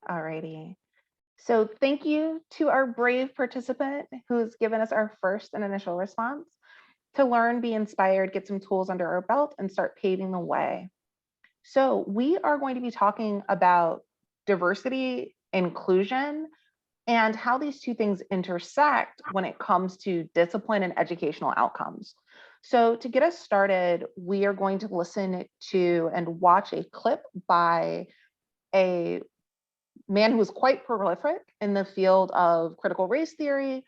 Alrighty. So thank you to our brave participant who's given us our first and initial response. To learn, be inspired, get some tools under our belt, and start paving the way. So we are going to be talking about diversity, inclusion, and how these two things intersect when it comes to discipline and educational outcomes. So to get us started, we are going to listen to and watch a clip by a man who was quite prolific in the field of critical race theory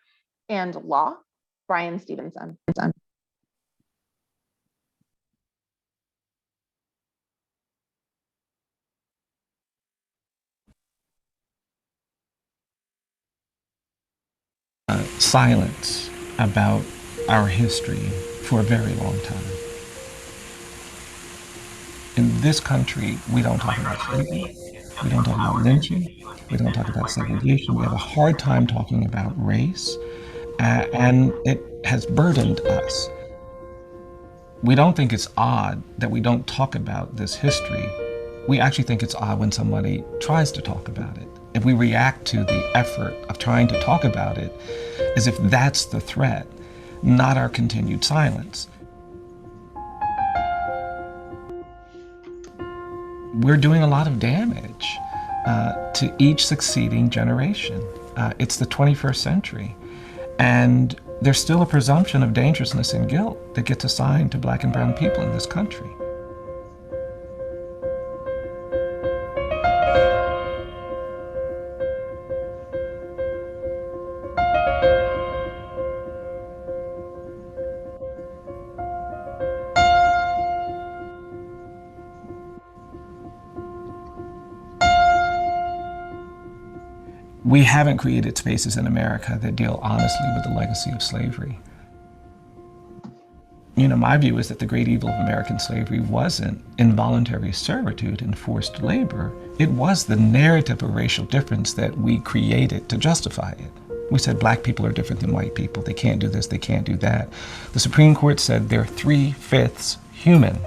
and law, Bryan Stevenson. Silence about our history for a very long time. In this country, we don't talk about slavery, we don't talk about lynching, we don't talk about segregation. We have a hard time talking about race, and it has burdened us. We don't think it's odd that we don't talk about this history. We actually think it's odd when somebody tries to talk about it. If we react to the effort of trying to talk about it as if that's the threat, not our continued silence. We're doing a lot of damage to each succeeding generation. It's the 21st century, and there's still a presumption of dangerousness and guilt that gets assigned to Black and brown people in this country. We haven't created spaces in America that deal honestly with the legacy of slavery. You know, my view is that the great evil of American slavery wasn't involuntary servitude and forced labor. It was the narrative of racial difference that we created to justify it. We said Black people are different than white people. They can't do this, they can't do that. The Supreme Court said they're 3/5 human.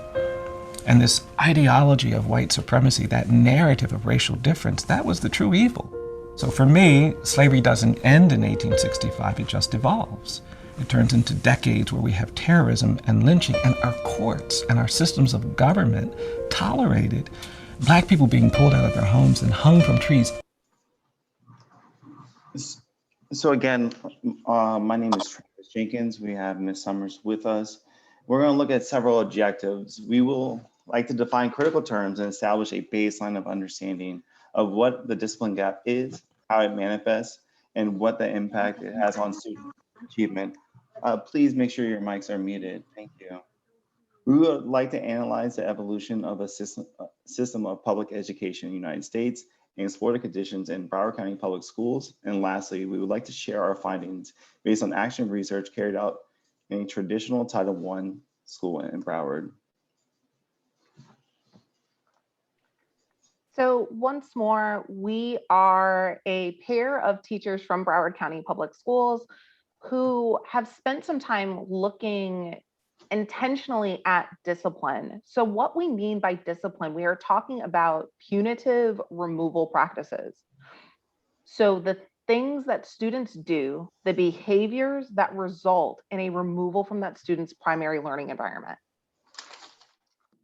And this ideology of white supremacy, that narrative of racial difference, that was the true evil. So for me, slavery doesn't end in 1865, it just evolves. It turns into decades where we have terrorism and lynching, and our courts and our systems of government tolerated Black people being pulled out of their homes and hung from trees. So again, my name is Jenkins. We have Ms. Summers with us. We're going to look at several objectives. We will like to define critical terms and establish a baseline of understanding of what the discipline gap is, how it manifests, and what the impact it has on student achievement. Please make sure your mics are muted. Thank you. We would like to analyze the evolution of a system of public education in the United States and explore the conditions in Broward County Public Schools. And lastly, we would like to share our findings based on action research carried out in a traditional Title I school in Broward. So once more, we are a pair of teachers from Broward County Public Schools who have spent some time looking intentionally at discipline. So what we mean by discipline, we are talking about punitive removal practices. So the things that students do, the behaviors that result in a removal from that student's primary learning environment.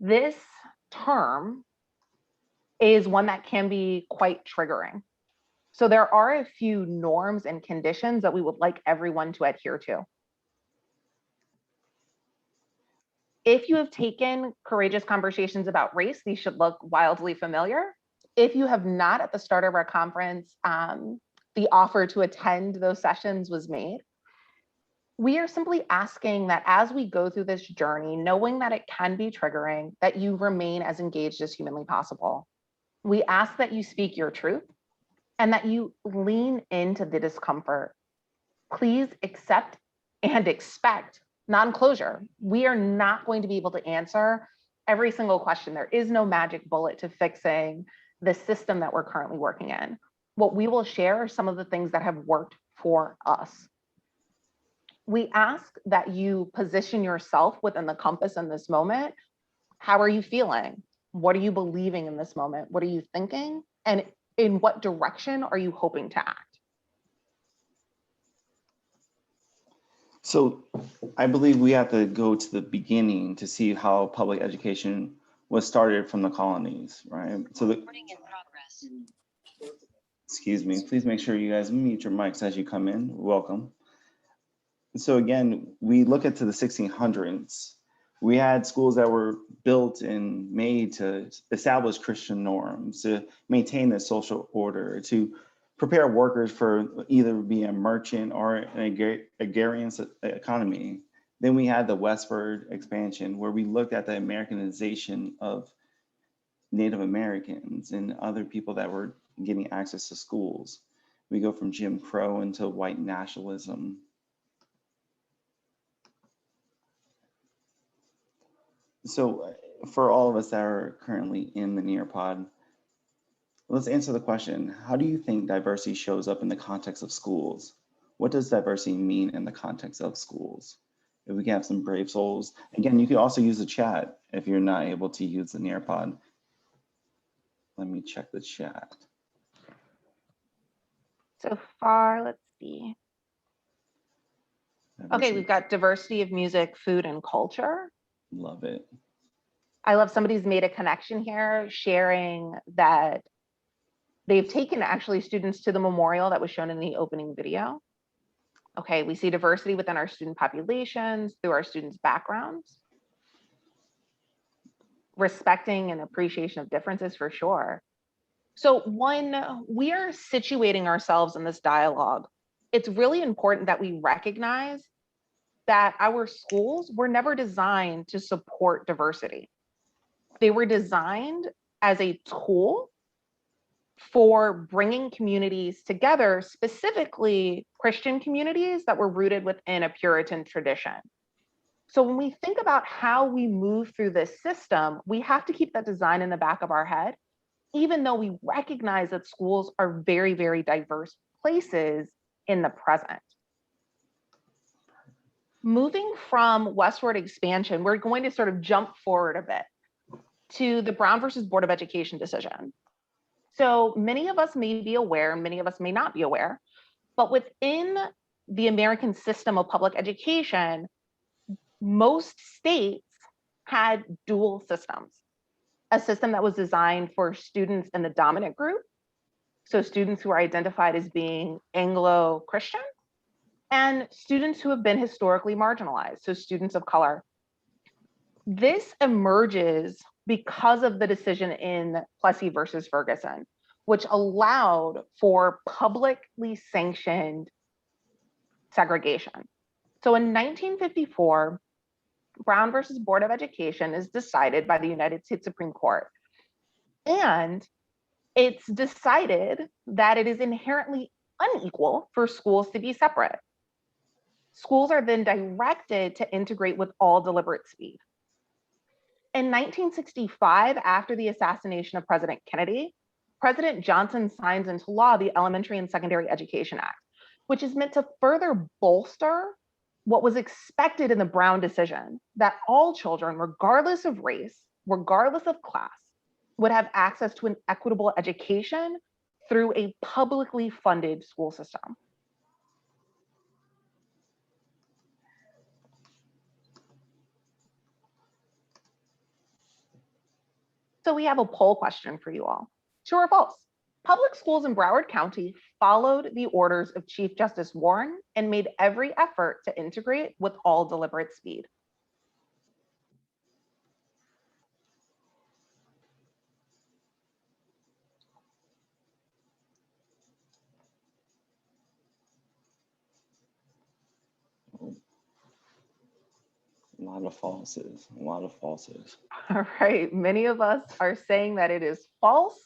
This term is one that can be quite triggering. So there are a few norms and conditions that we would like everyone to adhere to. If you have taken courageous conversations about race, these should look wildly familiar. If you have not, at the start of our conference, the offer to attend those sessions was made. We are simply asking that as we go through this journey, knowing that it can be triggering, that you remain as engaged as humanly possible. We ask that you speak your truth and that you lean into the discomfort. Please accept and expect non-closure. We are not going to be able to answer every single question. There is no magic bullet to fixing the system that we're currently working in. What we will share are some of the things that have worked for us. We ask that you position yourself within the compass in this moment. How are you feeling? What are you believing in this moment? What are you thinking? And in what direction are you hoping to act? So I believe we have to go to the beginning to see how public education was started from the colonies, right? So excuse me, please make sure you guys mute your mics as you come in. Welcome. So again, we look into the 1600s. We had schools that were built and made to establish Christian norms, to maintain the social order, to prepare workers for either being a merchant or an agrarian economy. Then we had the westward expansion, where we looked at the Americanization of Native Americans and other people that were getting access to schools. We go from Jim Crow into white nationalism. So for all of us that are currently in the Nearpod, let's answer the question, how do you think diversity shows up in the context of schools? What does diversity mean in the context of schools? If we can have some brave souls. Again, you could also use the chat if you're not able to use the Nearpod. Let me check the chat. So far, let's see. Okay, we've got diversity of music, food, and culture. Love it. I love somebody's made a connection here, sharing that they've taken actually students to the memorial that was shown in the opening video. Okay, we see diversity within our student populations through our students' backgrounds. Respecting and appreciation of differences for sure. So when we are situating ourselves in this dialogue, it's really important that we recognize that our schools were never designed to support diversity. They were designed as a tool for bringing communities together, specifically Christian communities that were rooted within a Puritan tradition. So when we think about how we move through this system, we have to keep that design in the back of our head, even though we recognize that schools are very, very diverse places in the present. Moving from westward expansion, we're going to sort of jump forward a bit to the Brown versus Board of Education decision. So many of us may be aware, many of us may not be aware, but within the American system of public education, most states had dual systems, a system that was designed for students in the dominant group, so students who are identified as being Anglo-Christian, and students who have been historically marginalized, so students of color. This emerges because of the decision in Plessy versus Ferguson, which allowed for publicly sanctioned segregation. So in 1954, Brown versus Board of Education is decided by the United States Supreme Court. And it's decided that it is inherently unequal for schools to be separate. Schools are then directed to integrate with all deliberate speed. In 1965, after the assassination of President Kennedy, President Johnson signs into law the Elementary and Secondary Education Act, which is meant to further bolster what was expected in the Brown decision, that all children, regardless of race, regardless of class, would have access to an equitable education through a publicly funded school system. So we have a poll question for you all. True or false? Public schools in Broward County followed the orders of Chief Justice Warren and made every effort to integrate with all deliberate speed. A lot of falses, a lot of falses. All right, many of us are saying that it is false.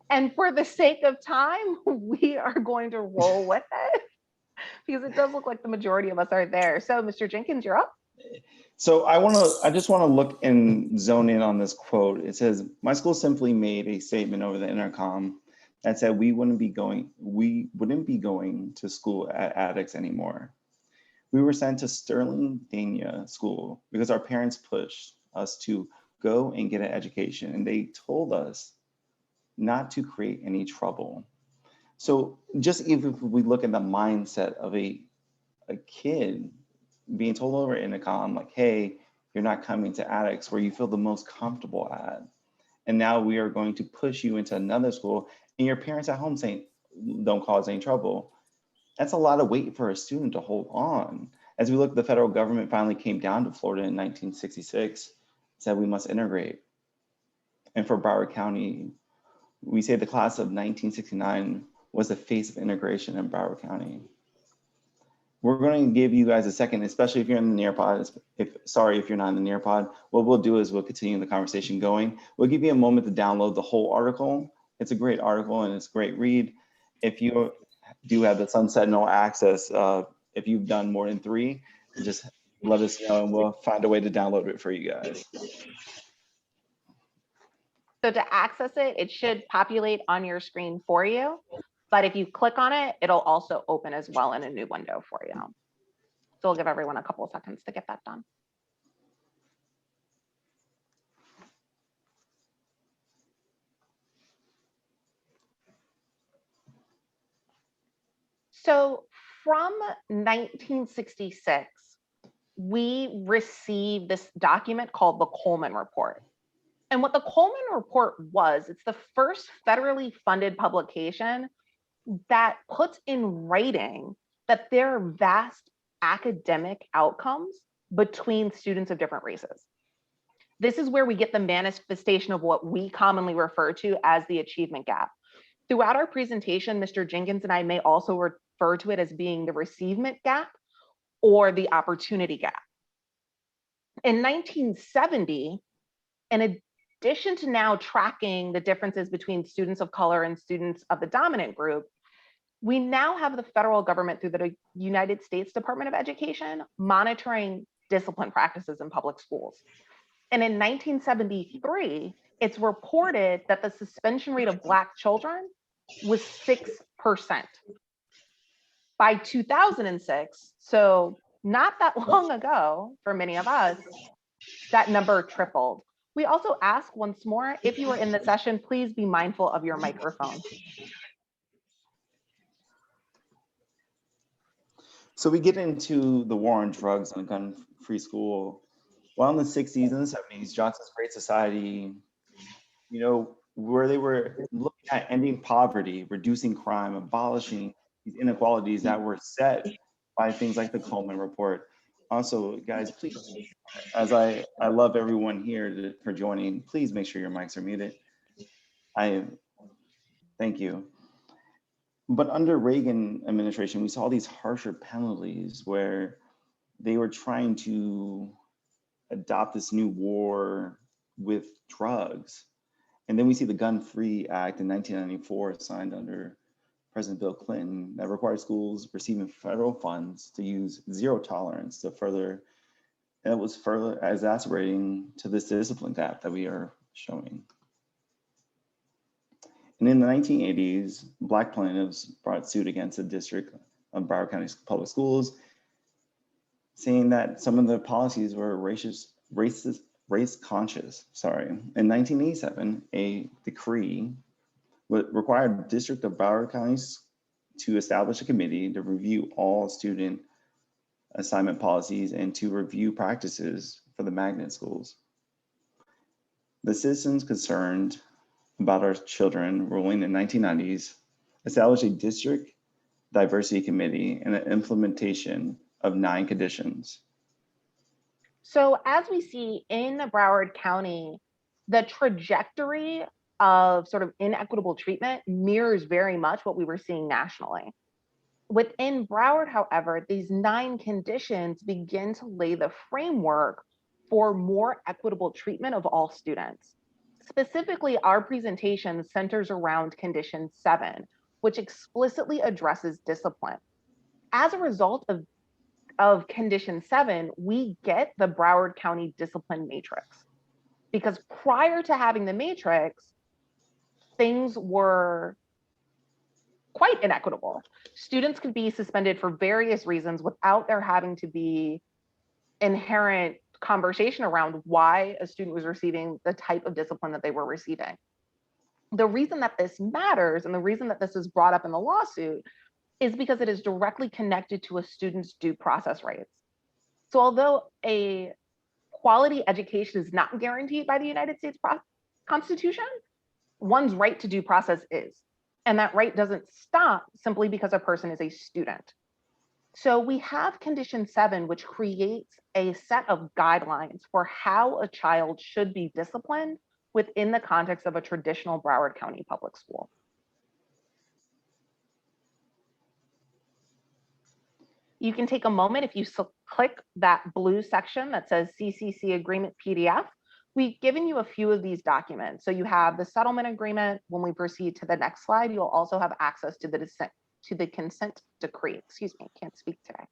And for the sake of time, we are going to roll with it because it does look like the majority of us are there. So Mr. Jenkins, you're up. So I just want to look and zone in on this quote. It says, my school simply made a statement over the intercom that said we wouldn't be going to school at Addicts anymore. We were sent to Sterling Dania School because our parents pushed us to go and get an education. And they told us not to create any trouble. So just even if we look at the mindset of a kid being told over intercom, like, hey, you're not coming to Attucks where you feel the most comfortable at. And now we are going to push you into another school, and your parents at home saying, don't cause any trouble. That's a lot of weight for a student to hold on. As we look, the federal government finally came down to Florida in 1966, said we must integrate. And for Broward County, we say the class of 1969 was the face of integration in Broward County. We're going to give you guys a second, especially if you're in the Nearpod. Sorry if you're not in the Nearpod. What we'll do is we'll continue the conversation going. We'll give you a moment to download the whole article. It's a great article and it's a great read. If you do have the Sun Sentinel access, if you've done more than 3, just let us know and we'll find a way to download it for you guys. So to access it, it should populate on your screen for you. But if you click on it, it'll also open as well in a new window for you. So we'll give everyone a couple of seconds to get that done. So from 1966, we received this document called the Coleman Report. And what the Coleman Report was, it's the first federally funded publication that puts in writing that there are vast academic outcomes between students of different races. This is where we get the manifestation of what we commonly refer to as the achievement gap. Throughout our presentation, Mr. Jenkins and I may also refer to it as being the receivement gap or the opportunity gap. In 1970, in addition to now tracking the differences between students of color and students of the dominant group, we now have the federal government through the United States Department of Education monitoring discipline practices in public schools. And in 1973, it's reported that the suspension rate of Black children was 6%. By 2006, so not that long ago for many of us, that number tripled. We also ask once more, if you are in the session, please be mindful of your microphone. So we get into the war on drugs and a gun-free school. While in the 60s and the 70s, Johnson's Great Society, where they were looking at ending poverty, reducing crime, abolishing these inequalities that were set by things like the Coleman Report. Also, guys, please, as I love everyone here for joining, please make sure your mics are muted. Thank you. But under Reagan administration, we saw these harsher penalties where they were trying to adopt this new war with drugs. And then we see the Gun-Free Act in 1994 signed under President Bill Clinton that required schools receiving federal funds to use zero tolerance to further, and it was further exacerbating to this discipline gap that we are showing. And in the 1980s, Black plaintiffs brought suit against the district of Broward County Public Schools, saying that some of the policies were race conscious. In 1987, a decree required the District of Broward County to establish a committee to review all student assignment policies and to review practices for the magnet schools. The citizens concerned about our children ruling in the 1990s established a district diversity committee and an implementation of 9 conditions. So as we see in Broward County, the trajectory of sort of inequitable treatment mirrors very much what we were seeing nationally. Within Broward, however, these 9 conditions begin to lay the framework for more equitable treatment of all students. Specifically, our presentation centers around condition 7, which explicitly addresses discipline. As a result of condition 7, we get the Broward County discipline matrix. Because prior to having the matrix, things were quite inequitable. Students could be suspended for various reasons without there having to be inherent conversation around why a student was receiving the type of discipline that they were receiving. The reason that this matters and the reason that this is brought up in the lawsuit is because it is directly connected to a student's due process rights. So although a quality education is not guaranteed by the United States Constitution, one's right to due process is. And that right doesn't stop simply because a person is a student. So we have Condition 7, which creates a set of guidelines for how a child should be disciplined within the context of a traditional Broward County public school. You can take a moment if you click that blue section that says CCC Agreement PDF. We've given you a few of these documents. So you have the settlement agreement. When we proceed to the next slide, you'll also have access to the consent decree. Excuse me, can't speak today.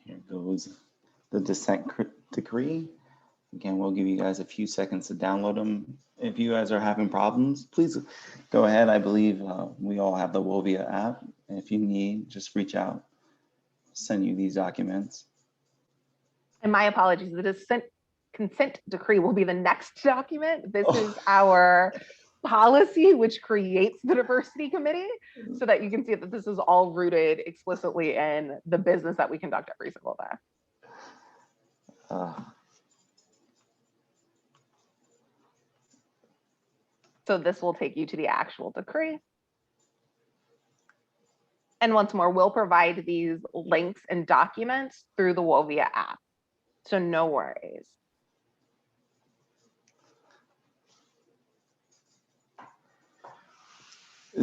Here goes the consent decree. Again, we'll give you guys a few seconds to download them. If you guys are having problems, please go ahead. I believe we all have the Wovia app. And if you need, just reach out, send you these documents. And my apologies, the consent decree will be the next document. This is our policy, which creates the diversity committee, so that you can see that this is all rooted explicitly in the business that we conduct every single day. So this will take you to the actual decree. And once more, we'll provide these links and documents through the Wovia app. So no worries.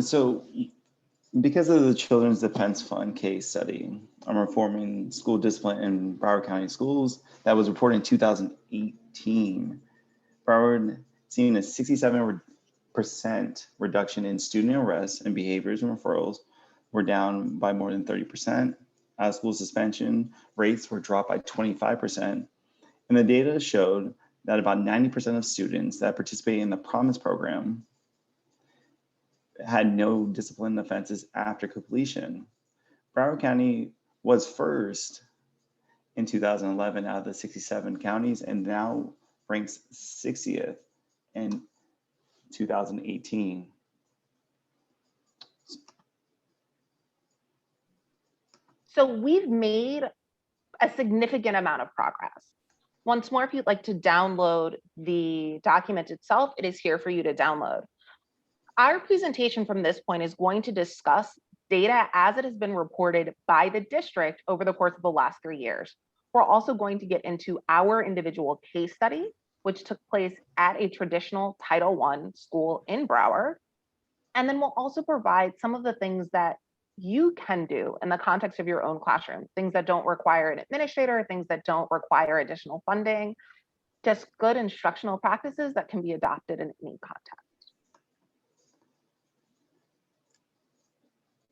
So because of the Children's Defense Fund case study on reforming school discipline in Broward County schools that was reported in 2018, Broward seen a 67% reduction in student arrests and behaviors and referrals were down by more than 30%. Out of school suspension rates were dropped by 25%. And the data showed that about 90% of students that participate in the Promise program had no discipline offenses after completion. Broward County was first in 2011 out of the 67 counties and now ranks 60th in 2018. So we've made a significant amount of progress. Once more, if you'd like to download the document itself, it is here for you to download. Our presentation from this point is going to discuss data as it has been reported by the district over the course of the last 3 years. We're also going to get into our individual case study, which took place at a traditional Title I school in Broward. And then we'll also provide some of the things that you can do in the context of your own classroom, things that don't require an administrator, things that don't require additional funding, just good instructional practices that can be adopted in any context.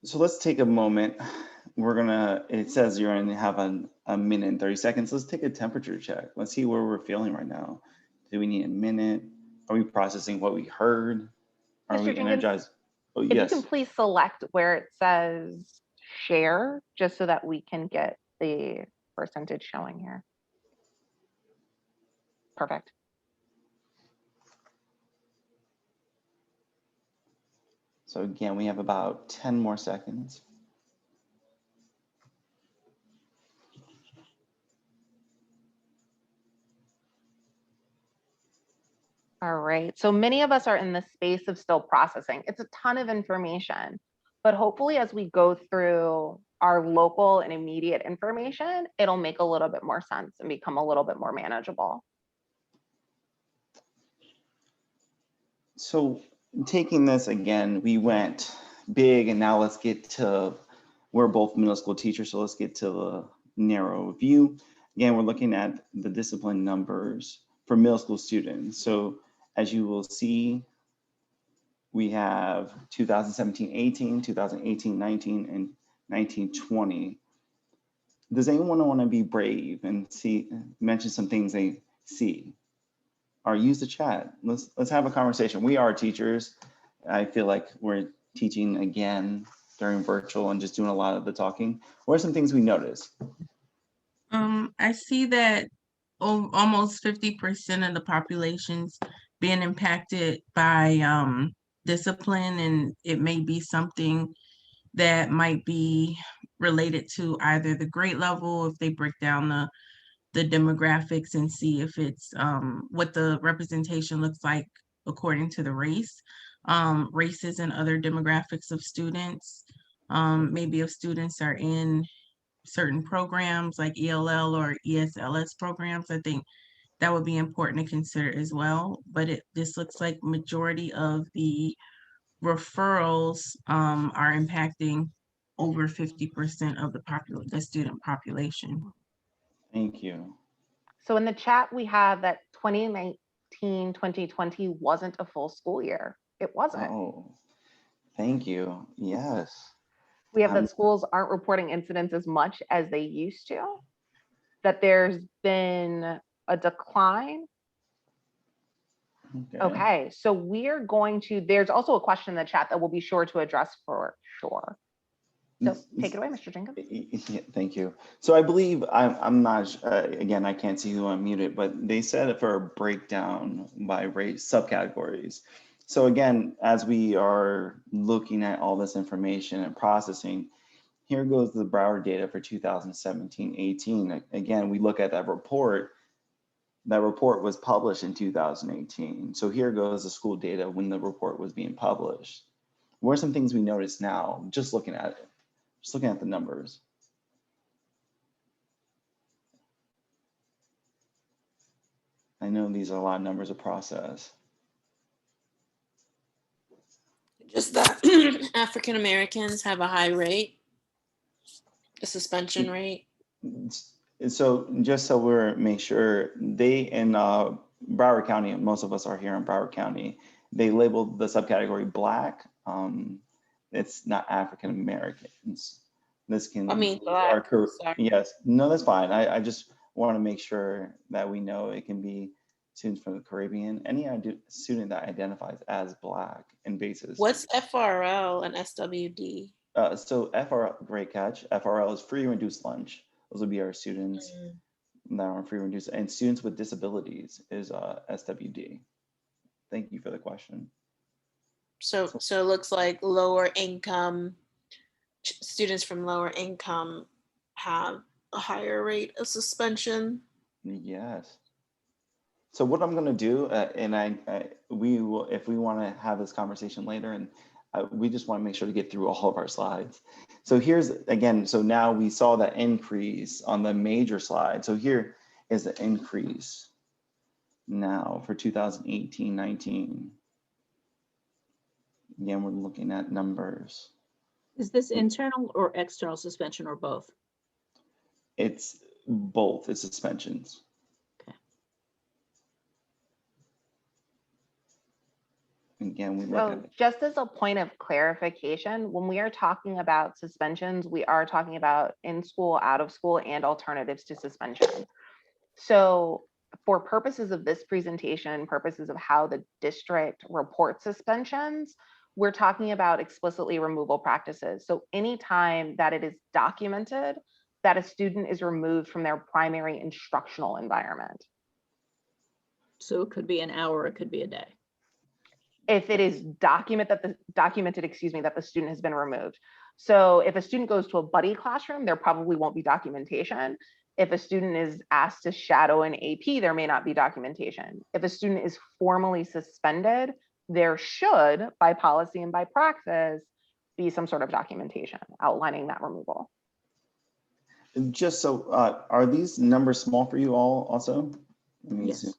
So let's take a moment. It says you're going to have a minute and 30 seconds. Let's take a temperature check. Let's see where we're feeling right now. Do we need a minute? Are we processing what we heard? Are Mr. we Jenkins, energized? Oh, if yes. you can please select where it says share, just so that we can get the percentage showing here. Perfect. So again, we have about 10 more seconds. All right, so many of us are in the space of still processing. It's a ton of information, but hopefully as we go through our local and immediate information, it'll make a little bit more sense and become a little bit more manageable. So taking this again, we went big and now let's get to, we're both middle school teachers, so let's get to the narrow view. Again, we're looking at the discipline numbers for middle school students. So as you will see, we have 2017-18, 2018-19, and 19-20. Does anyone want to be brave and mention some things they see? Or use the chat. Let's have a conversation. We are teachers. I feel like we're teaching again during virtual and just doing a lot of the talking? What are some things we noticed? I see that almost 50% of the population's being impacted by discipline, and it may be something that might be related to either the grade level, if they break down the demographics and see if it's what the representation looks like according to the races and other demographics of students. Maybe if students are in certain programs like ELL or ESLS programs, I think that would be important to consider as well. But this looks like majority of the referrals are impacting over 50% of the student population. Thank you. So in the chat, we have that 2019, 2020 wasn't a full school year. It wasn't. Oh, thank you. Yes. We have that schools aren't reporting incidents as much as they used to, that there's been a decline. Okay, so we're going to, there's also a question in the chat that we'll be sure to address for sure. So take it away, Mr. Jenkins. Yeah, thank you. So I believe, I'm not, again, I can't see who unmuted, but they said for a breakdown by race subcategories. So again, as we are looking at all this information and processing, here goes the Broward data for 2017-18. Again, we look at that report. That report was published in 2018. So here goes the school data when the report was being published. What are some things we notice now, just looking at it? Just looking at the numbers. I know these are a lot of numbers to process. Just that African Americans have a high rate, a suspension rate. So just so we're make sure, they in Broward County, and most of us are here in Broward County, they labeled the subcategory Black. It's not African Americans. This can, I mean, Black. Sorry. Yes, no, that's fine. I just want to make sure that we know it can be students from the Caribbean, any student that identifies as Black in basis. What's FRL and SWD? So FRL, great catch. FRL is free or reduced lunch. Those would be our students that are on free or reduced, and students with disabilities is SWD. Thank you for the question. So it looks like lower income students from lower income have a higher rate of suspension. Yes. So what I'm going to do, and we will, if we want to have this conversation later, and we just want to make sure to get through all of our slides. So here's, again, so now we saw that increase on the major slide. So here is the increase now for 2018-19. Again, we're looking at numbers. Is this internal or external suspension or both? It's both, it's suspensions. Okay. Again, we look So at it. just as a point of clarification, when we are talking about suspensions, we are talking about in school, out of school, and alternatives to suspension. So for purposes of this presentation, purposes of how the district reports suspensions, we're talking about explicitly removal practices. So anytime that it is documented that a student is removed from their primary instructional environment. So it could be an hour, it could be a day. If it is documented that the student has been removed. So if a student goes to a buddy classroom, there probably won't be documentation. If a student is asked to shadow an AP, there may not be documentation. If a student is formally suspended, there should, by policy and by practice, be some sort of documentation outlining that removal. Just so, are these numbers small for you all also? Let me Yes. zoom.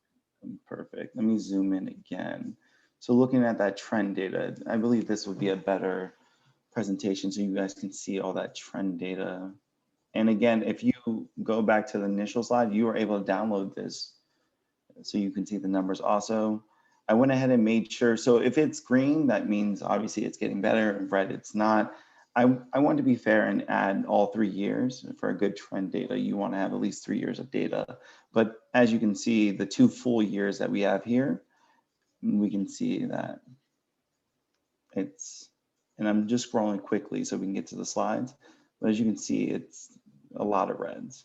Perfect. Let me zoom in again. So looking at that trend data, I believe this would be a better presentation so you guys can see all that trend data. And again, if you go back to the initial slide, you were able to download this so you can see the numbers also. I went ahead and made sure, so if it's green, that means obviously it's getting better, and red it's not. I want to be fair and add all 3 years. For a good trend data, you want to have at least 3 years of data. But as you can see, the 2 full years that we have here, we can see that it's And I'm just scrolling quickly so we can get to the slides. But as you can see, it's a lot of reds,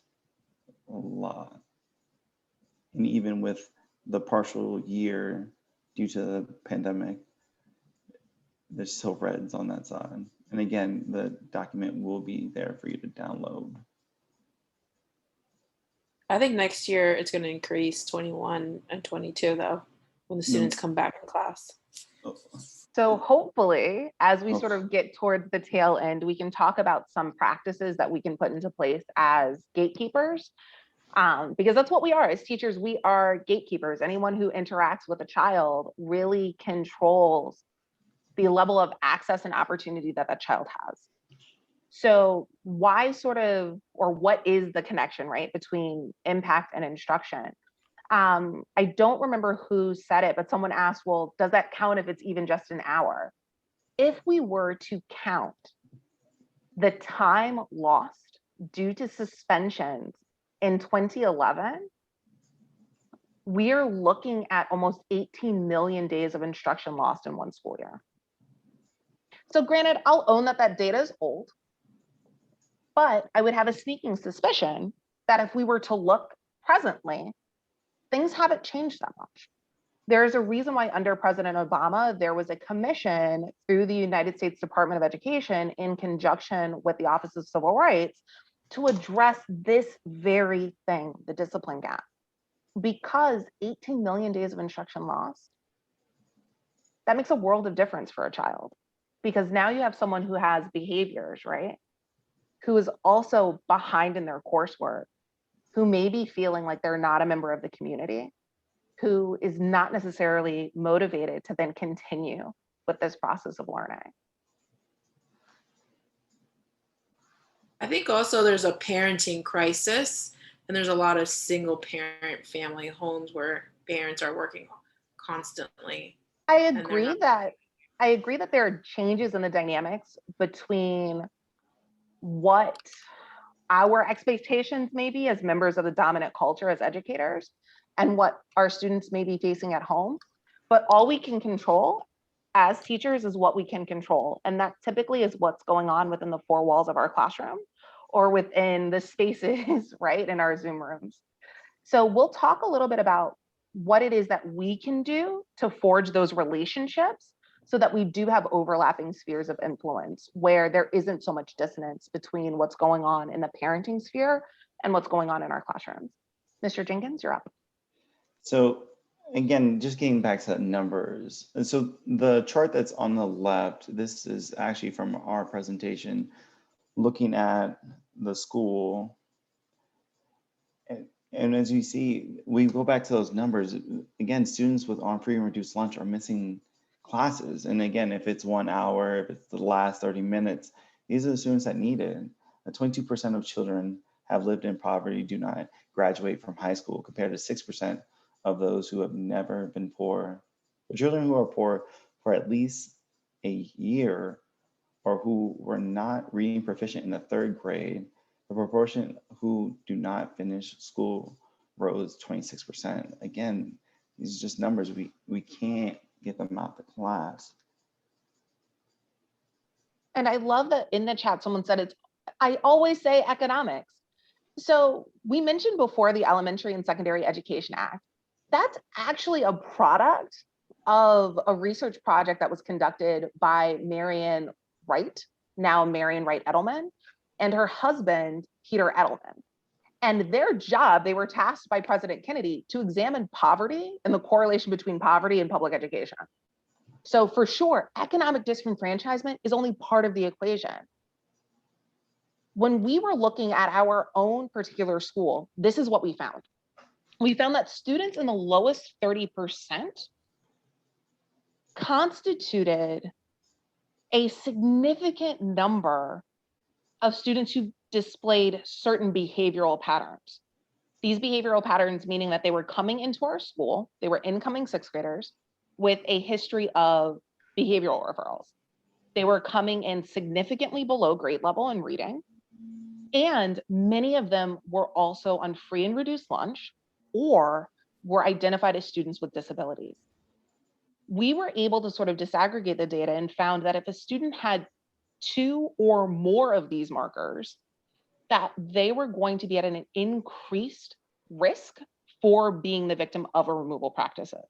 a lot. And even with the partial year due to the pandemic, there's still reds on that side. And again, the document will be there for you to download. I think next year it's going to increase 21 and 22 though, when the students come back in class. So hopefully, as we Oh. sort of get towards the tail end, we can talk about some practices that we can put into place as gatekeepers, because that's what we are as teachers. We are gatekeepers. Anyone who interacts with a child really controls the level of access and opportunity that that child has. So why sort of, or what is the connection, right, between impact and instruction? I don't remember who said it, but someone asked, well, does that count if it's even just an hour? If we were to count the time lost due to suspensions in 2011, we're looking at almost 18 million days of instruction lost in one school year. So granted, I'll own that that data is old, but I would have a sneaking suspicion that if we were to look presently, things haven't changed that much. There's a reason why under President Obama, there was a commission through the United States Department of Education in conjunction with the Office of Civil Rights to address this very thing, the discipline gap. Because 18 million days of instruction lost, that makes a world of difference for a child. Because now you have someone who has behaviors, right? Who is also behind in their coursework, who may be feeling like they're not a member of the community, who is not necessarily motivated to then continue with this process of learning. I think also there's a parenting crisis, and there's a lot of single parent family homes where parents are working constantly. I agree that there are changes in the dynamics between what our expectations may be as members of the dominant culture as educators and what our students may be facing at home. But all we can control as teachers is what we can control. And that typically is what's going on within the four walls of our classroom or within the spaces, right, in our Zoom rooms. So we'll talk a little bit about what it is that we can do to forge those relationships so that we do have overlapping spheres of influence where there isn't so much dissonance between what's going on in the parenting sphere and what's going on in our classrooms. Mr. Jenkins, you're up. So again, just getting back to numbers. And so the chart that's on the left, this is actually from our presentation, looking at the school. And as you see, we go back to those numbers. Again, students with on free and reduced lunch are missing classes. And again, if it's 1 hour, if it's the last 30 minutes, these are the students that need it. 22% of children have lived in poverty, do not graduate from high school, compared to 6% of those who have never been poor. For children who are poor for at least a year or who were not reading proficient in the 3rd grade, the proportion who do not finish school rose 26%. Again, these are just numbers. We can't get them out the class. And I love that in the chat, someone said I always say economics. So we mentioned before the Elementary and Secondary Education Act. That's actually a product of a research project that was conducted by Marian Wright, now Marian Wright Edelman, and her husband, Peter Edelman. And their job, they were tasked by President Kennedy to examine poverty and the correlation between poverty and public education. So for sure, economic disenfranchisement is only part of the equation. When we were looking at our own particular school, this is what we found. We found that students in the lowest 30% constituted a significant number of students who displayed certain behavioral patterns. These behavioral patterns meaning that they were coming into our school, they were incoming 6th graders with a history of behavioral referrals. They were coming in significantly below grade level in reading, and many of them were also on free and reduced lunch or were identified as students with disabilities. we were able to sort of disaggregate the data and found that if a student had 2 or more of these markers, that they were going to be at an increased risk for being the victim of a removal practices.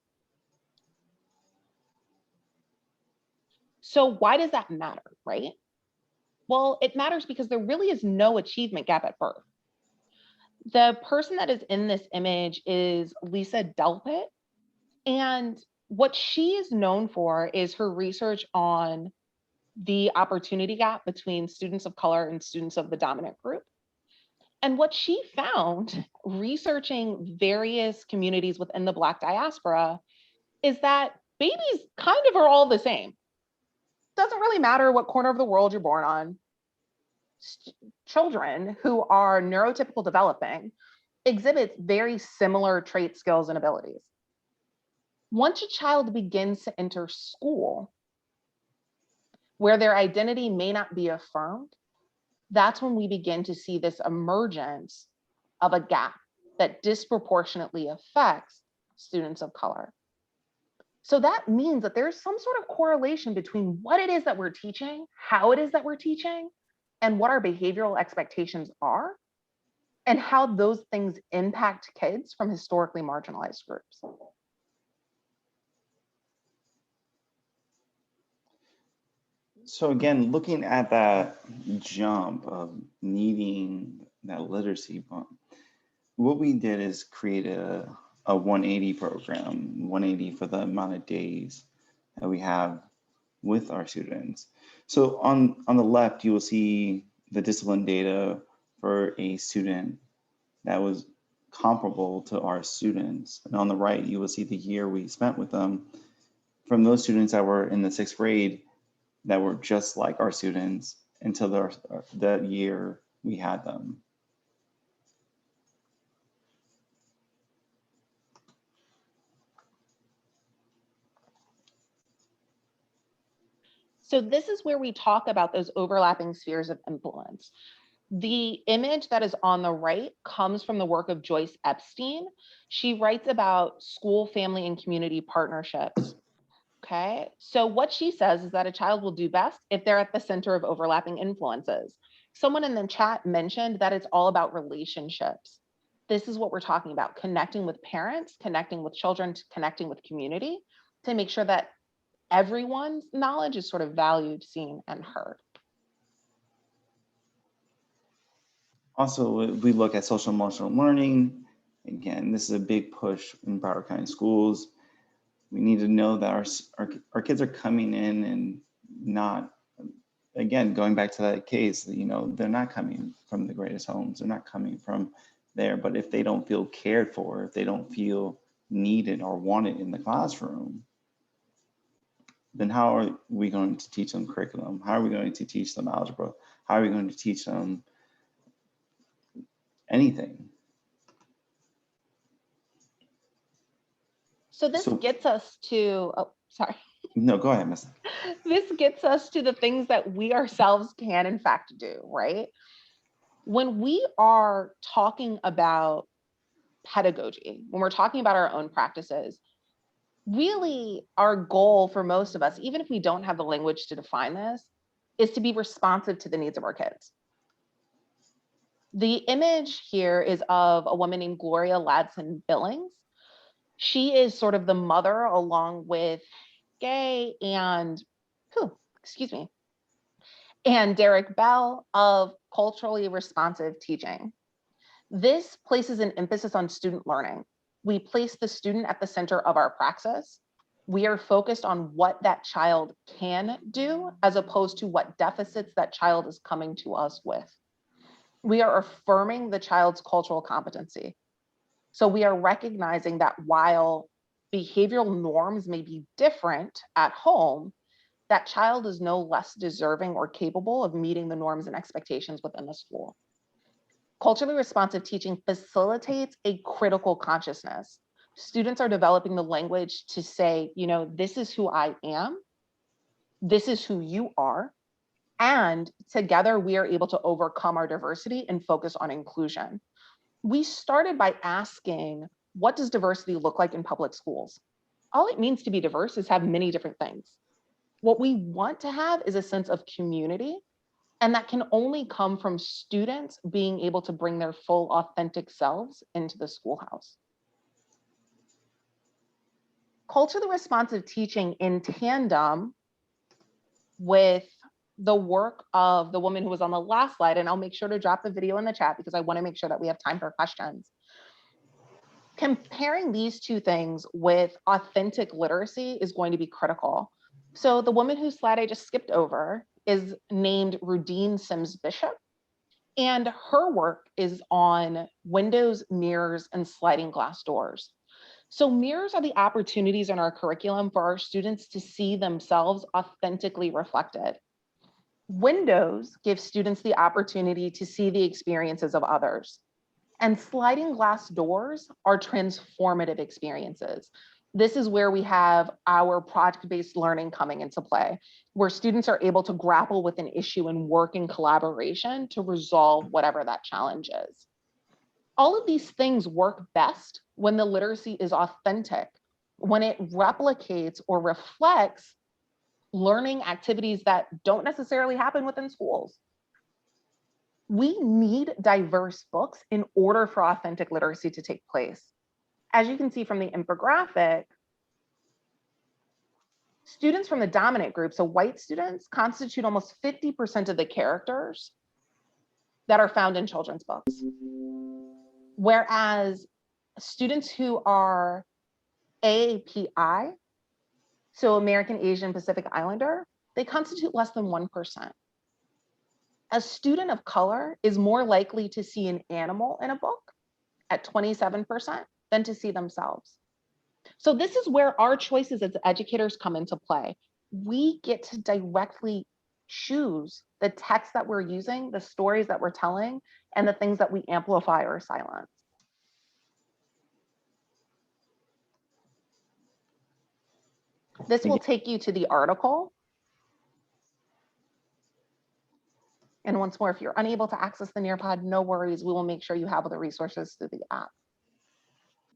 So why does that matter, right? Well, it matters because there really is no achievement gap at birth. The person that is in this image is Lisa Delpit, and what she is known for is her research on the opportunity gap between students of color and students of the dominant group. And what she found researching various communities within the Black diaspora is that babies kind of are all the same. Doesn't really matter what corner of the world you're born on. Children who are neurotypical developing exhibit very similar traits, skills, and abilities. Once a child begins to enter school, where their identity may not be affirmed, that's when we begin to see this emergence of a gap that disproportionately affects students of color. So that means that there's some sort of correlation between what it is that we're teaching, how it is that we're teaching, and what our behavioral expectations are, and how those things impact kids from historically marginalized groups. So again, looking at that jump of needing that literacy bump, what we did is create a 180 program, 180 for the amount of days that we have with our students. So on the left, you will see the discipline data for a student that was comparable to our students. And on the right, you will see the year we spent with them. From those students that were in the 6th grade that were just like our students until the year we had them. So this is where we talk about those overlapping spheres of influence. The image that is on the right comes from the work of Joyce Epstein. She writes about school, family, and community partnerships. Okay, so what she says is that a child will do best if they're at the center of overlapping influences. Someone in the chat mentioned that it's all about relationships. This is what we're talking about, connecting with parents, connecting with children, connecting with community to make sure that everyone's knowledge is sort of valued, seen, and heard. Also, we look at social emotional learning. Again, this is a big push in Broward County schools. We need to know that our kids are coming in and not, again, going back to that case, you know, they're not coming from the greatest homes. They're not coming from there. But if they don't feel cared for, if they don't feel needed or wanted in the classroom, then how are we going to teach them curriculum? How are we going to teach them algebra? How are we going to teach them anything? So this gets us to, oh, sorry. No, go ahead, Miss. This gets us to the things that we ourselves can in fact do, right? When we are talking about pedagogy, when we're talking about our own practices, really our goal for most of us, even if we don't have the language to define this, is to be responsive to the needs of our kids. The image here is of a woman named Gloria Ladson Billings. She is sort of the mother along with Gay and, and Derek Bell of culturally responsive teaching. This places an emphasis on student learning. We place the student at the center of our praxis. We are focused on what that child can do as opposed to what deficits that child is coming to us with. We are affirming the child's cultural competency. So we are recognizing that while behavioral norms may be different at home, that child is no less deserving or capable of meeting the norms and expectations within the school. Culturally responsive teaching facilitates a critical consciousness. Students are developing the language to say, you know, this is who I am, this is who you are, and together we are able to overcome our diversity and focus on inclusion. We started by asking, what does diversity look like in public schools? All it means to be diverse is have many different things. What we want to have is a sense of community, and that can only come from students being able to bring their full authentic selves into the schoolhouse. Culturally responsive teaching in tandem with the work of the woman who was on the last slide, and I'll make sure to drop the video in the chat because I want to make sure that we have time for questions. Comparing these two things with authentic literacy is going to be critical. So the woman whose slide I just skipped over is named Rudine Sims Bishop, and her work is on windows, mirrors, and sliding glass doors. So mirrors are the opportunities in our curriculum for our students to see themselves authentically reflected. Windows give students the opportunity to see the experiences of others. And sliding glass doors are transformative experiences. This is where we have our project-based learning coming into play, where students are able to grapple with an issue and work in collaboration to resolve whatever that challenge is. All of these things work best when the literacy is authentic, when it replicates or reflects learning activities that don't necessarily happen within schools. We need diverse books in order for authentic literacy to take place. As you can see from the infographic, students from the dominant group, so white students, constitute almost 50% of the characters that are found in children's books. Whereas students who are AAPI, so American, Asian, Pacific Islander, they constitute less than 1%. A student of color is more likely to see an animal in a book at 27% than to see themselves. So this is where our choices as educators come into play. We get to directly choose the text that we're using, the stories that we're telling, and the things that we amplify or silence. This will take you to the article. And once more, if you're unable to access the Nearpod, no worries. We will make sure you have all the resources through the app.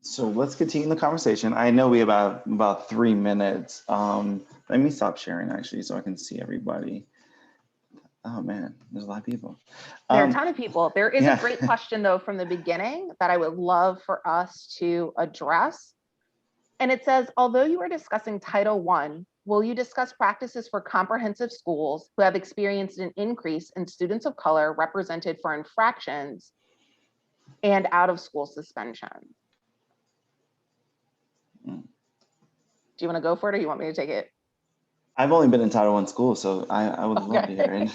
So let's continue the conversation. I know we have about 3 minutes. Let me stop sharing actually so I can see everybody. Oh man, there's a lot of people. There are a ton of people. There is yeah. a great question though from the beginning that I would love for us to address. And it says, although you are discussing Title I, will you discuss practices for comprehensive schools who have experienced an increase in students of color represented for infractions and out of school suspension? Do you want to go for it or you want me to take it? I've only been in Title I school, so I would love to hear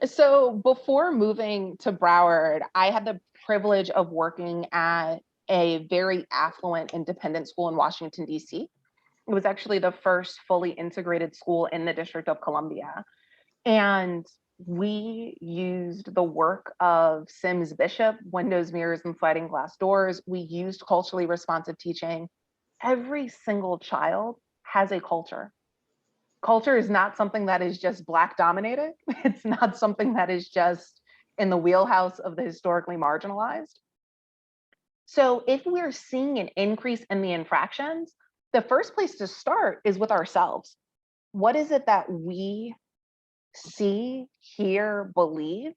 it. So before moving to Broward, I had the privilege of working at a very affluent independent school in Washington, D.C. It was actually the first fully integrated school in the District of Columbia. And we used the work of Sims Bishop, windows, mirrors, and sliding glass doors. We used culturally responsive teaching. Every single child has a culture. Culture is not something that is just Black dominated. It's not something that is just in the wheelhouse of the historically marginalized. So if we're seeing an increase in the infractions, the first place to start is with ourselves. What is it that we see, hear, believe?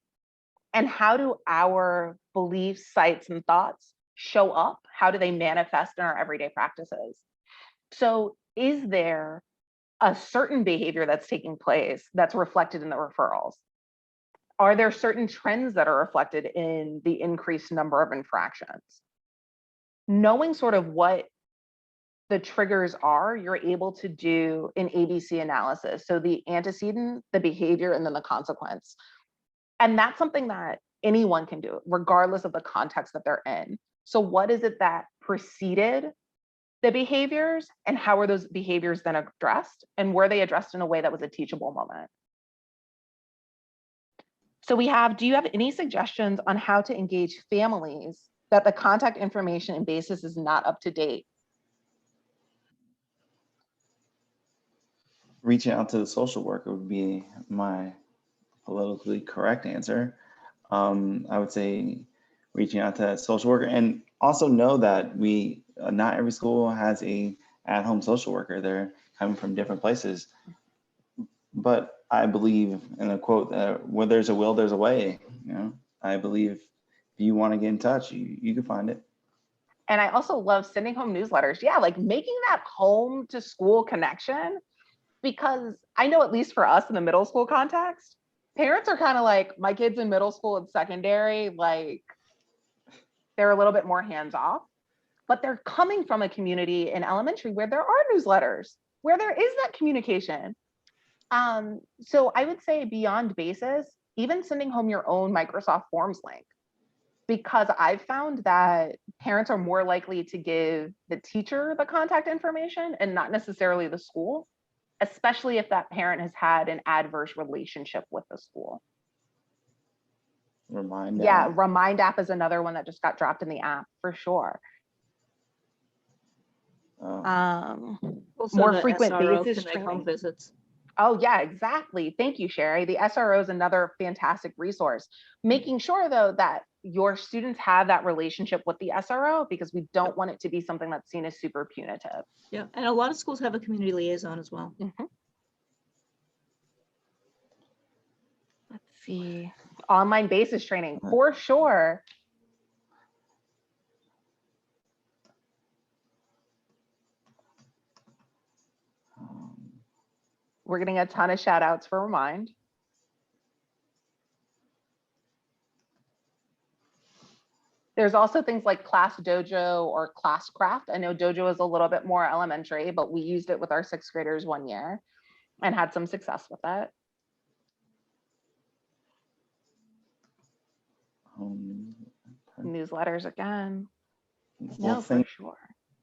And how do our beliefs, sites, and thoughts show up? How do they manifest in our everyday practices? So is there a certain behavior that's taking place that's reflected in the referrals? Are there certain trends that are reflected in the increased number of infractions? Knowing sort of what the triggers are, you're able to do an ABC analysis. So the antecedent, the behavior, and then the consequence. And that's something that anyone can do, regardless of the context that they're in. So what is it that preceded the behaviors, and how are those behaviors then addressed? And were they addressed in a way that was a teachable moment? So we have, do you have any suggestions on how to engage families that the contact information and basis is not up to date? Reaching out to the social worker would be my politically correct answer. I would say reaching out to that social worker, and also know that not every school has a at-home social worker. They're coming from different places. But I believe in a quote that where there's a will, there's a way. You know, I believe if you want to get in touch, you can find it. And I also love sending home newsletters. Yeah, like making that home to school connection, because I know at least for us in the middle school context, parents are kind of like, my kids in middle school and secondary, like they're a little bit more hands off, but they're coming from a community in elementary where there are newsletters, where there is that communication. So I would say beyond basis, even sending home your own Microsoft Forms link, because I've found that parents are more likely to give the teacher the contact information and not necessarily the school, especially if that parent has had an adverse relationship with the school. Remind Yeah, them. Remind app is another one that just got dropped in the app for sure. Also, More the frequent SRO basis can make home training. visits. Oh yeah, exactly. Thank you, Sherry. The SRO is another fantastic resource. Making sure though that your students have that relationship with the SRO, because we don't want it to be something that's seen as super punitive. Yeah, and a lot of schools have a community liaison as well. Let's see. Online basis training for sure. We're getting a ton of shout outs for Remind. There's also things like Class Dojo or Classcraft. I know Dojo is a little bit more elementary, but we used it with our 6th graders one year and had some success with it. Newsletters again. Well, No, for sure.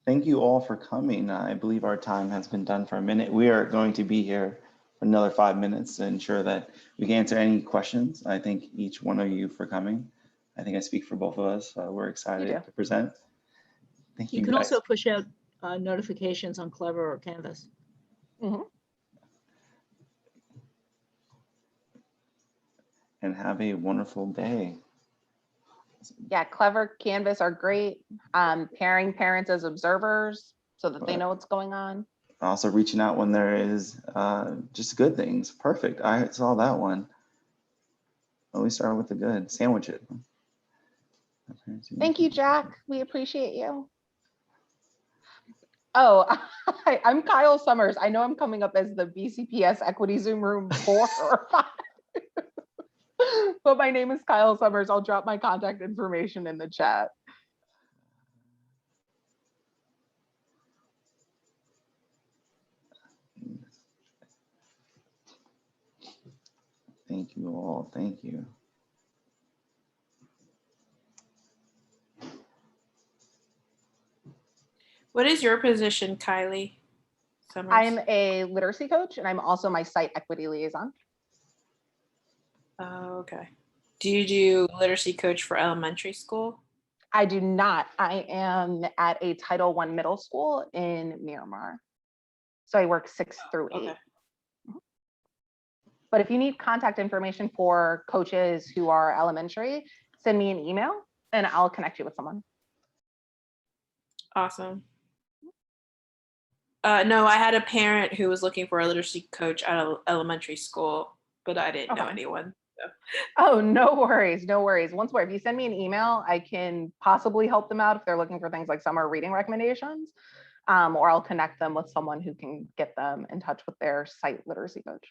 Thank you all for coming. I believe our time has been done for a minute. We are going to be here for another 5 minutes to ensure that we can answer any questions. I thank each one of you for coming. I think I speak for both of us. We're excited to present. Thank you. You can guys. also push out notifications on Clever or Canvas. And have a wonderful day. Yeah, Clever, Canvas are great. Pairing parents as observers so that they know what's going on. Also reaching out when there is just good things. Perfect. I saw that one. Always start with the good. Sandwich it. Thank you, Jack. We appreciate you. Oh, I'm Kylle Summers. I know I'm coming up as the BCPS Equity Zoom Room 4 or 5. But my name is Kylle Summers. I'll drop my contact information in the chat. Thank you all. Thank you. What is your position, Kylie Summers? I'm a literacy coach and I'm also my site equity liaison. Oh, okay. Do you do literacy coach for elementary school? I do not. I am at a Title I middle school in Miramar. So I work 6 through 8. Okay. But if you need contact information for coaches who are elementary, send me an email and I'll connect you with someone. Awesome. No, I had a parent who was looking for a literacy coach at an elementary school, but I didn't know anyone. So. Oh, no worries. No worries. Once more, if you send me an email, I can possibly help them out if they're looking for things like summer reading recommendations, or I'll connect them with someone who can get them in touch with their site literacy coach.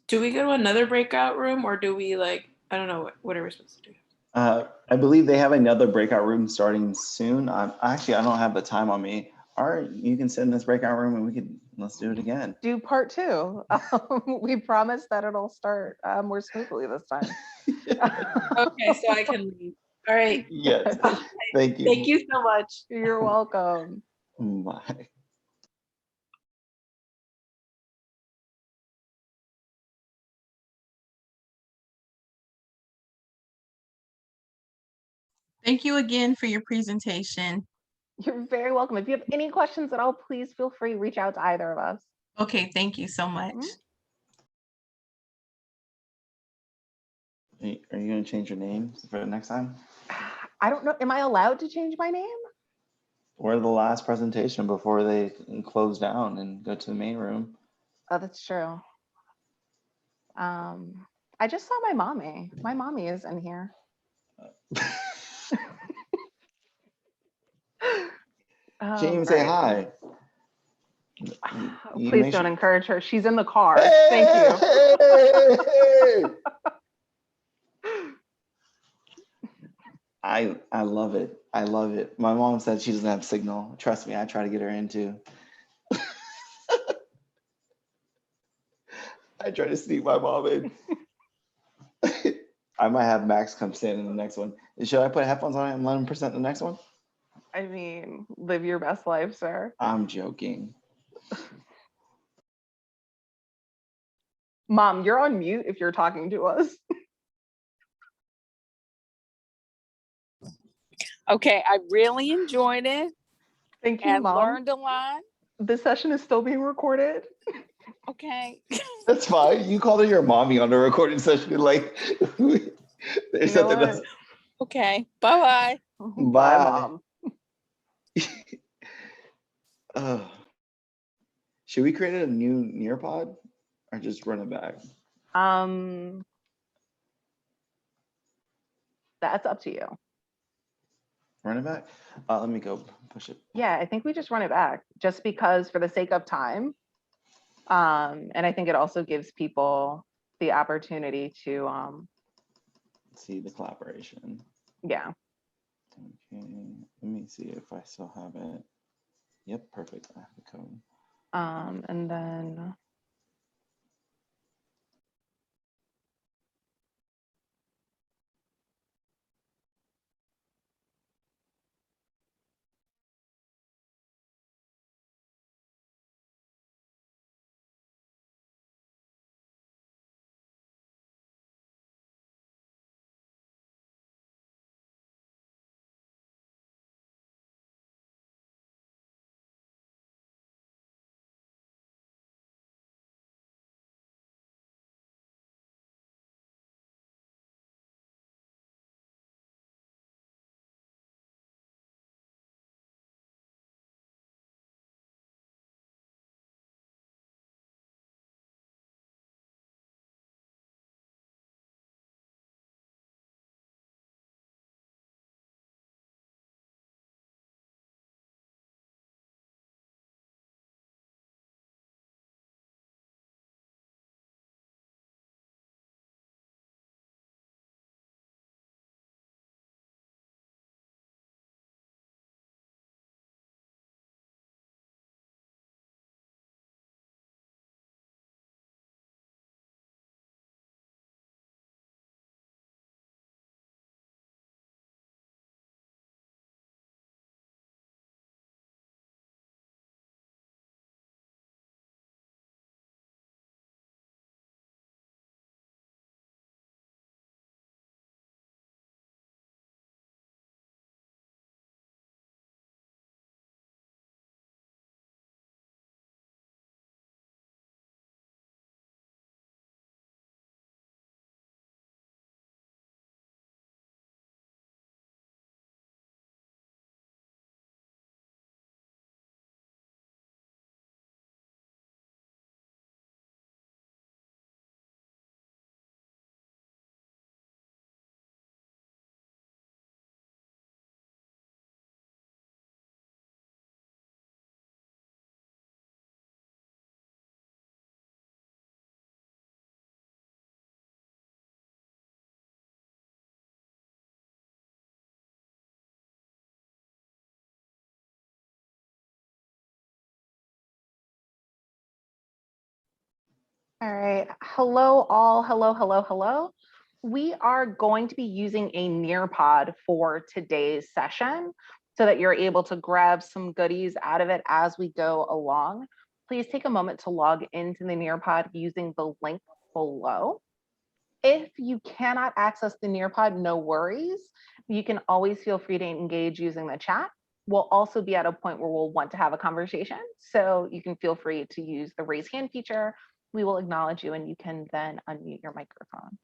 Do we go to another breakout room or do we I don't know, what are we supposed to do? I believe they have another breakout room starting soon. Actually, I don't have the time on me. All right, you can sit in this breakout room and let's do it again. Do part 2. We promise that it'll start more smoothly this time. Okay, so I can leave. All right. Yes, thank you. Thank you so much. You're welcome. Bye. Thank you again for your presentation. You're very welcome. If you have any questions at all, please feel free, reach out to either of us. Okay, thank you so much. Are you going to change your name for the next time? I don't know. Am I allowed to change my name? Or the last presentation before they close down and go to the main room? Oh, that's true. I just saw my mommy. My mommy is in here. James, say hi. Please don't encourage her. She's in the car. Hey, Thank you. hey, hey. I love it. I love it. My mom said she doesn't have signal. Trust me, I try to get her into. I try to sneak my mom in. I might have Max come stand in the next one. Should I put headphones on and let him present the next one? I mean, live your best life, sir. I'm joking. Mom, you're on mute if you're talking to us. Okay, I really enjoyed it Thank you, and Mom. learned a lot. This session is still being recorded. Okay. That's fine. You called her your mommy on the recording session. Like, there's You know something what? else. Okay. Bye-bye. Bye, Bye. Mom. Should we create a new Nearpod or just run it back? That's up to you. Run it back? Let me go push it. Yeah, I think we just run it back just because for the sake of time. And I think it also gives people the opportunity to, See the collaboration. yeah. Okay, let me see if I still have it. Yep, perfect. I have the code. And then. All right. Hello, all. Hello, hello, hello. We are going to be using a Nearpod for today's session so that you're able to grab some goodies out of it as we go along. Please take a moment to log into the Nearpod using the link below. If you cannot access the Nearpod, no worries. You can always feel free to engage using the chat. we'll also be at a point where we'll want to have a conversation. So you can feel free to use the raise hand feature. We will acknowledge you and you can then unmute your microphone.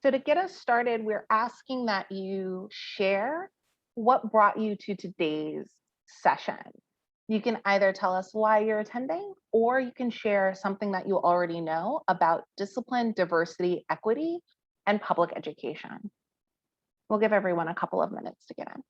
So to get us started, we're asking that you share what brought you to today's session. You can either tell us why you're attending, or you can share something that you already know about discipline, diversity, equity, and public education. We'll give everyone a couple of minutes to get in.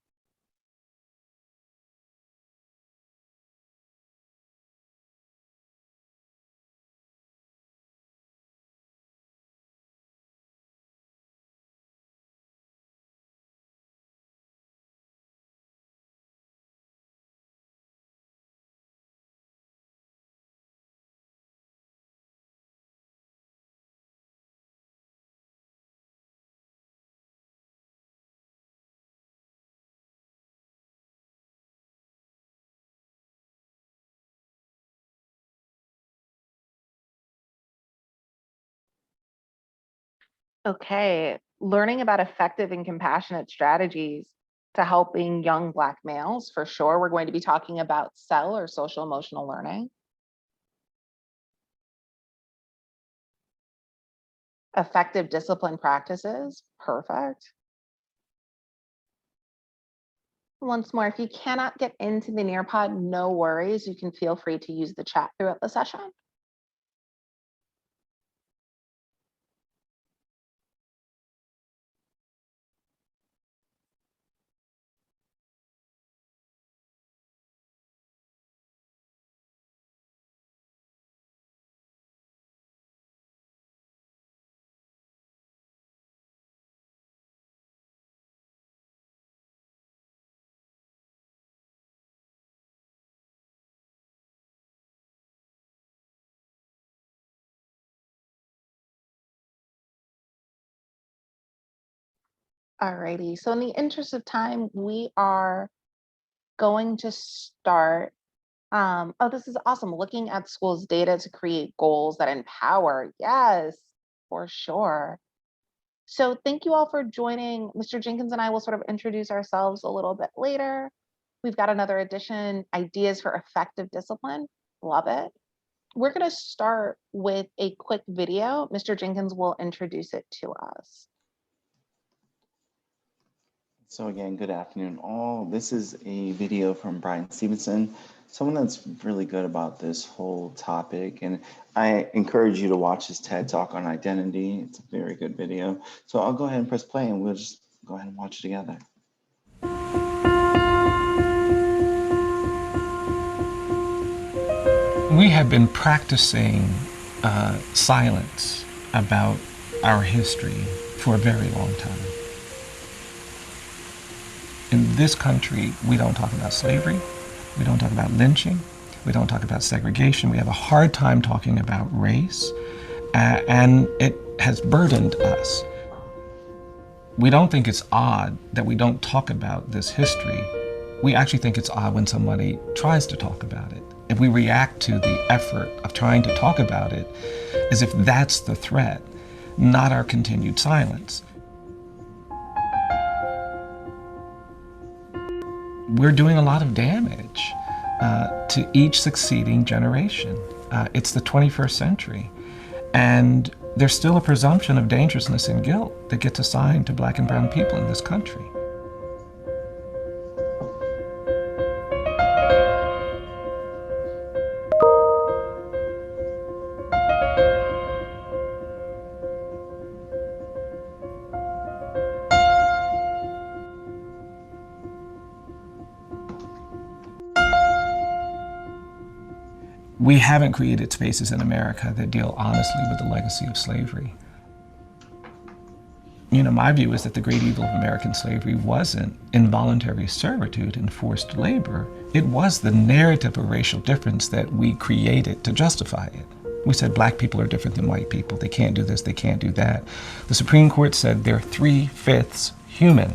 Okay, learning about effective and compassionate strategies to helping young Black males, for sure. We're going to be talking about SEL, or social emotional learning. Effective discipline practices, perfect. Once more, if you cannot get into the Nearpod, no worries. You can feel free to use the chat throughout the session. Alrighty, so in the interest of time, we are going to start. Oh, this is awesome. Looking at schools' data to create goals that empower. Yes, for sure. So thank you all for joining. Mr. Jenkins and I will sort of introduce ourselves a little bit later. We've got another edition, Ideas for Effective Discipline. Love it. We're going to start with a quick video. Mr. Jenkins will introduce it to us. So again, good afternoon all. This is a video from Brian Stevenson, someone that's really good about this whole topic. And I encourage you to watch his TED Talk on identity. It's a very good video. So I'll go ahead and press play and we'll just go ahead and watch it together. We have been practicing silence about our history for a very long time. In this country, we don't talk about slavery, we don't talk about lynching, we don't talk about segregation. We have a hard time talking about race, and it has burdened us. We don't think it's odd that we don't talk about this history. We actually think it's odd when somebody tries to talk about it. If we react to the effort of trying to talk about it as if that's the threat, not our continued silence. We're doing a lot of damage to each succeeding generation. It's the 21st century, and there's still a presumption of dangerousness and guilt that gets assigned to Black and brown people in this country. We haven't created spaces in America that deal honestly with the legacy of slavery. You know, my view is that the great evil of American slavery wasn't involuntary servitude and forced labor. It was the narrative of racial difference that we created to justify it. We said Black people are different than white people. They can't do this, they can't do that. The Supreme Court said they're 3/5 human.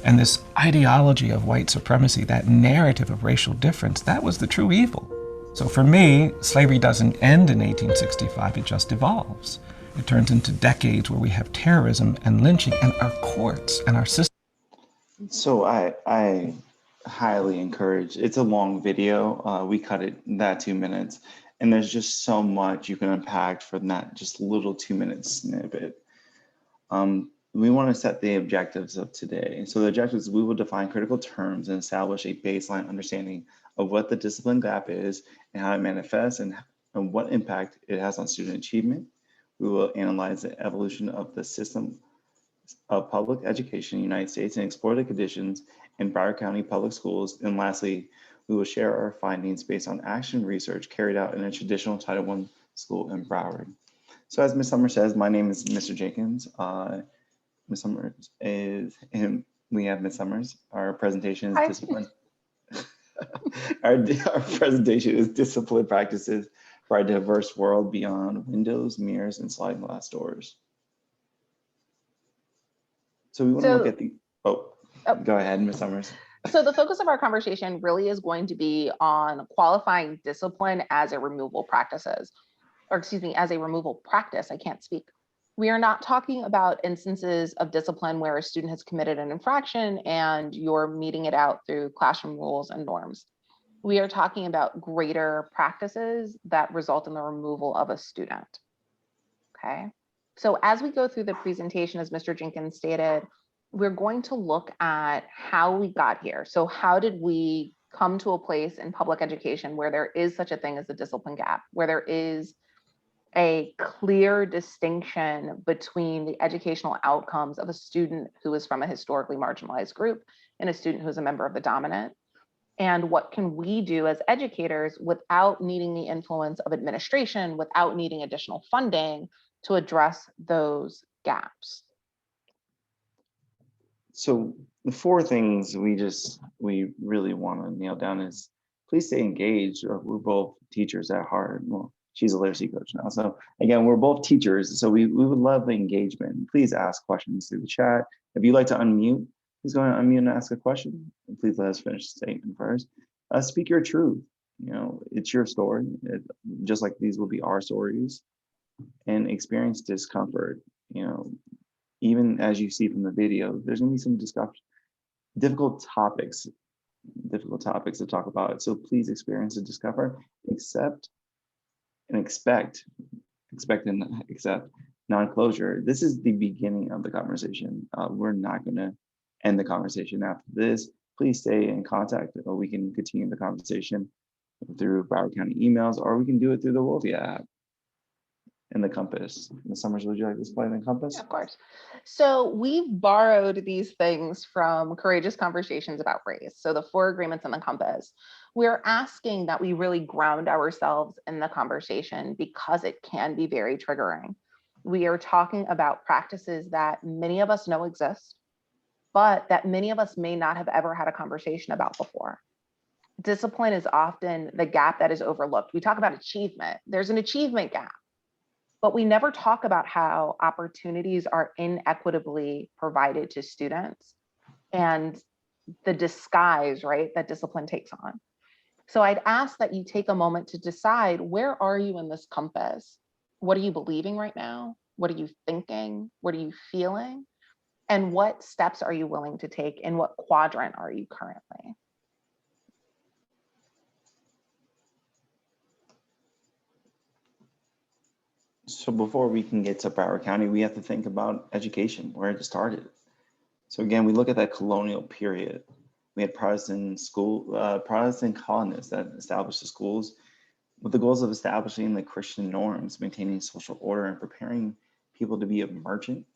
And this ideology of white supremacy, that narrative of racial difference, that was the true evil. So for me, slavery doesn't end in 1865, it just evolves. It turns into decades where we have terrorism and lynching, and our courts and our system. So I highly encourage, it's a long video. We cut it that 2 minutes, and there's just so much you can unpack from that just little 2-minute snippet. We want to set the objectives of today. So the objectives, we will define critical terms and establish a baseline understanding of what the discipline gap is and how it manifests and what impact it has on student achievement. We will analyze the evolution of the system of public education in the United States and explore the conditions in Broward County Public Schools. And lastly, we will share our findings based on action research carried out in a traditional Title I school in Broward. So as Ms. Summers says, my name is Mr. Jenkins. Ms. Summers is, and we have Ms. Summers. Our presentation is discipline. our presentation is discipline practices for a diverse world beyond windows, mirrors, and sliding glass doors. So we want to look at the, go ahead, Ms. Summers. So the focus of our conversation really is going to be on qualifying discipline as a removal practices, or excuse me, as a removal practice. I can't speak. We are not talking about instances of discipline where a student has committed an infraction and you're meting it out through classroom rules and norms. We are talking about greater practices that result in the removal of a student. Okay. So as we go through the presentation, as Mr. Jenkins stated, we're going to look at how we got here. So how did we come to a place in public education where there is such a thing as a discipline gap, where there is a clear distinction between the educational outcomes of a student who is from a historically marginalized group and a student who is a member of the dominant? And what can we do as educators without needing the influence of administration, without needing additional funding to address those gaps? So the 4 things we really want to nail down is, please stay engaged. We're both teachers at heart. Well, she's a literacy coach now. So again, we're both teachers. So we would love the engagement. Please ask questions through the chat. If you'd like to unmute, please go ahead and unmute and ask a question. And please let us finish the statement first. Speak your truth. You know, it's your story. Just like these will be our stories. And experience discomfort. You know, even as you see from the video, there's going to be some discussion, difficult topics to talk about. So please experience the discomfort, accept and expect and accept non-closure. This is the beginning of the conversation. We're not going to end the conversation after this. Please stay in contact, or we can continue the conversation through Broward County emails, or we can do it through the Worldia app. And the compass. Ms. Summers, would you like to explain the compass? Yeah, of course. So we've borrowed these things from Courageous Conversations About Race. So the 4 agreements and the compass. We're asking that we really ground ourselves in the conversation because it can be very triggering. We are talking about practices that many of us know exist, but that many of us may not have ever had a conversation about before. Discipline is often the gap that is overlooked. We talk about achievement. There's an achievement gap. But we never talk about how opportunities are inequitably provided to students and the disguise, right, that discipline takes on. So I'd ask that you take a moment to decide, where are you in this compass? What are you believing right now? What are you thinking? What are you feeling? And what steps are you willing to take? In what quadrant are you currently? So before we can get to Broward County, we have to think about education, where it started. So again, we look at that colonial period. We had Protestant colonists that established the schools with the goals of establishing the Christian norms, maintaining social order, and preparing people to be a merchant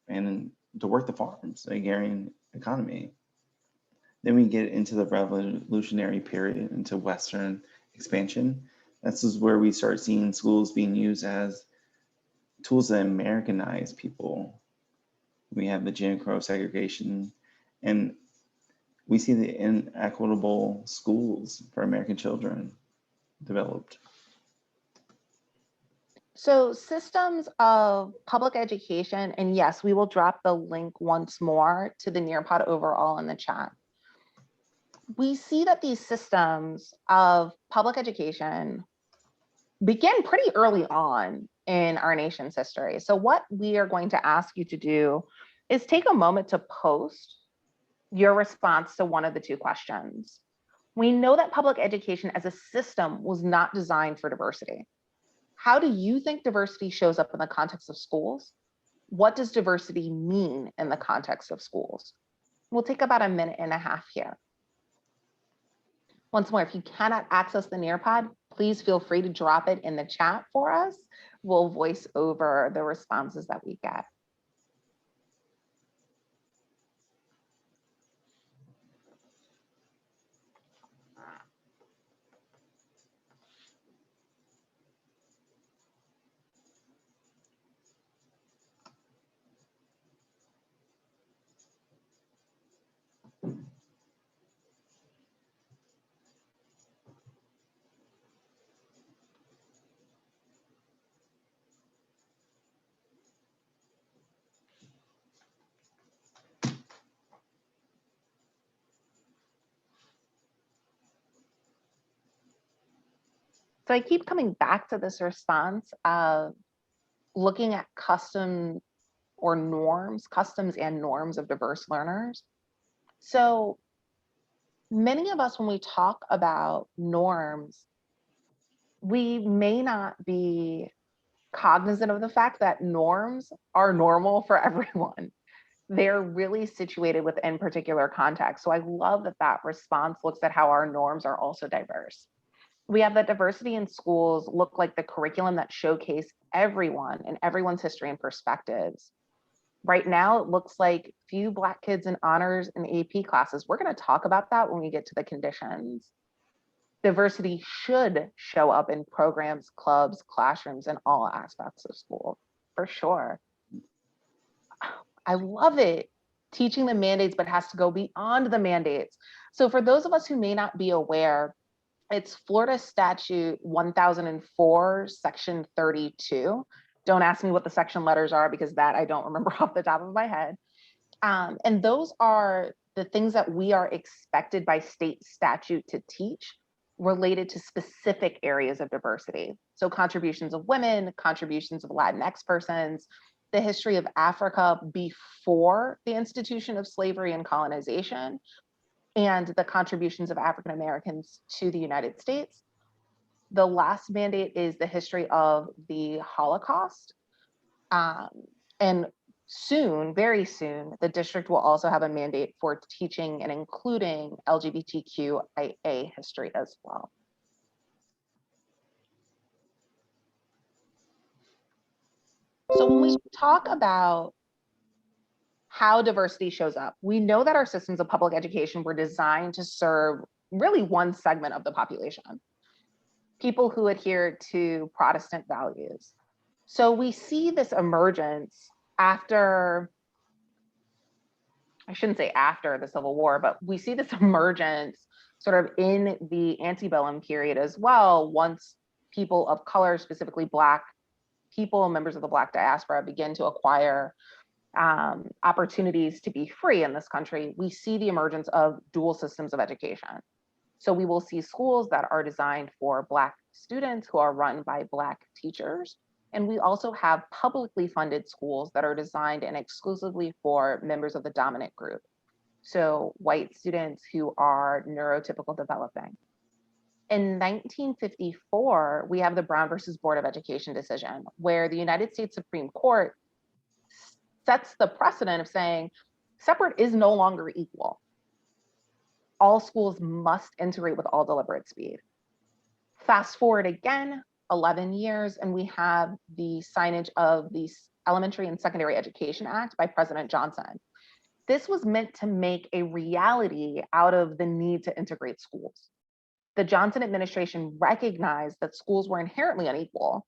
and to work the farms, the agrarian economy. Then we get into the revolutionary period, into Western expansion. This is where we start seeing schools being used as tools that Americanize people. We have the Jim Crow segregation, and we see the inequitable schools for American children developed. So systems of public education, and yes, we will drop the link once more to the Nearpod overall in the chat. We see that these systems of public education begin pretty early on in our nation's history. So what we are going to ask you to do is take a moment to post your response to one of the two questions. We know that public education as a system was not designed for diversity. How do you think diversity shows up in the context of schools? What does diversity mean in the context of schools? We'll take about a minute and a half here. Once more, if you cannot access the Nearpod, please feel free to drop it in the chat for us. We'll voice over the responses that we get. So I keep coming back to this response of looking at customs and norms of diverse learners. So many of us, when we talk about norms, we may not be cognizant of the fact that norms are normal for everyone. They're really situated within particular contexts. So I love that that response looks at how our norms are also diverse. We have that diversity in schools look like the curriculum that showcase everyone and everyone's history and perspectives. Right now, it looks like few Black kids in honors and AP classes. We're going to talk about that when we get to the conditions. Diversity should show up in programs, clubs, classrooms, and all aspects of school, for sure. I love it. Teaching the mandates, but has to go beyond the mandates. So for those of us who may not be aware, it's Florida Statute 1004, Section 32. Don't ask me what the section letters are because that I don't remember off the top of my head. And those are the things that we are expected by state statute to teach related to specific areas of diversity. So contributions of women, contributions of Latinx persons, the history of Africa before the institution of slavery and colonization, and the contributions of African Americans to the United States. The last mandate is the history of the Holocaust. And soon, very soon, the district will also have a mandate for teaching and including LGBTQIA history as well. So when we talk about how diversity shows up, we know that our systems of public education were designed to serve really one segment of the population, people who adhere to Protestant values. So we see this emergence after, I shouldn't say after the Civil War, but we see this emergence sort of in the antebellum period as well, once people of color, specifically Black people, members of the Black diaspora, begin to acquire opportunities to be free in this country. We see the emergence of dual systems of education. So we will see schools that are designed for Black students who are run by Black teachers. And we also have publicly funded schools that are designed and exclusively for members of the dominant group. So white students who are neurotypical developing. In 1954, we have the Brown versus Board of Education decision, where the United States Supreme Court sets the precedent of saying separate is no longer equal. All schools must integrate with all deliberate speed. Fast forward again, 11 years, and we have the signage of the Elementary and Secondary Education Act by President Johnson. This was meant to make a reality out of the need to integrate schools. The Johnson administration recognized that schools were inherently unequal,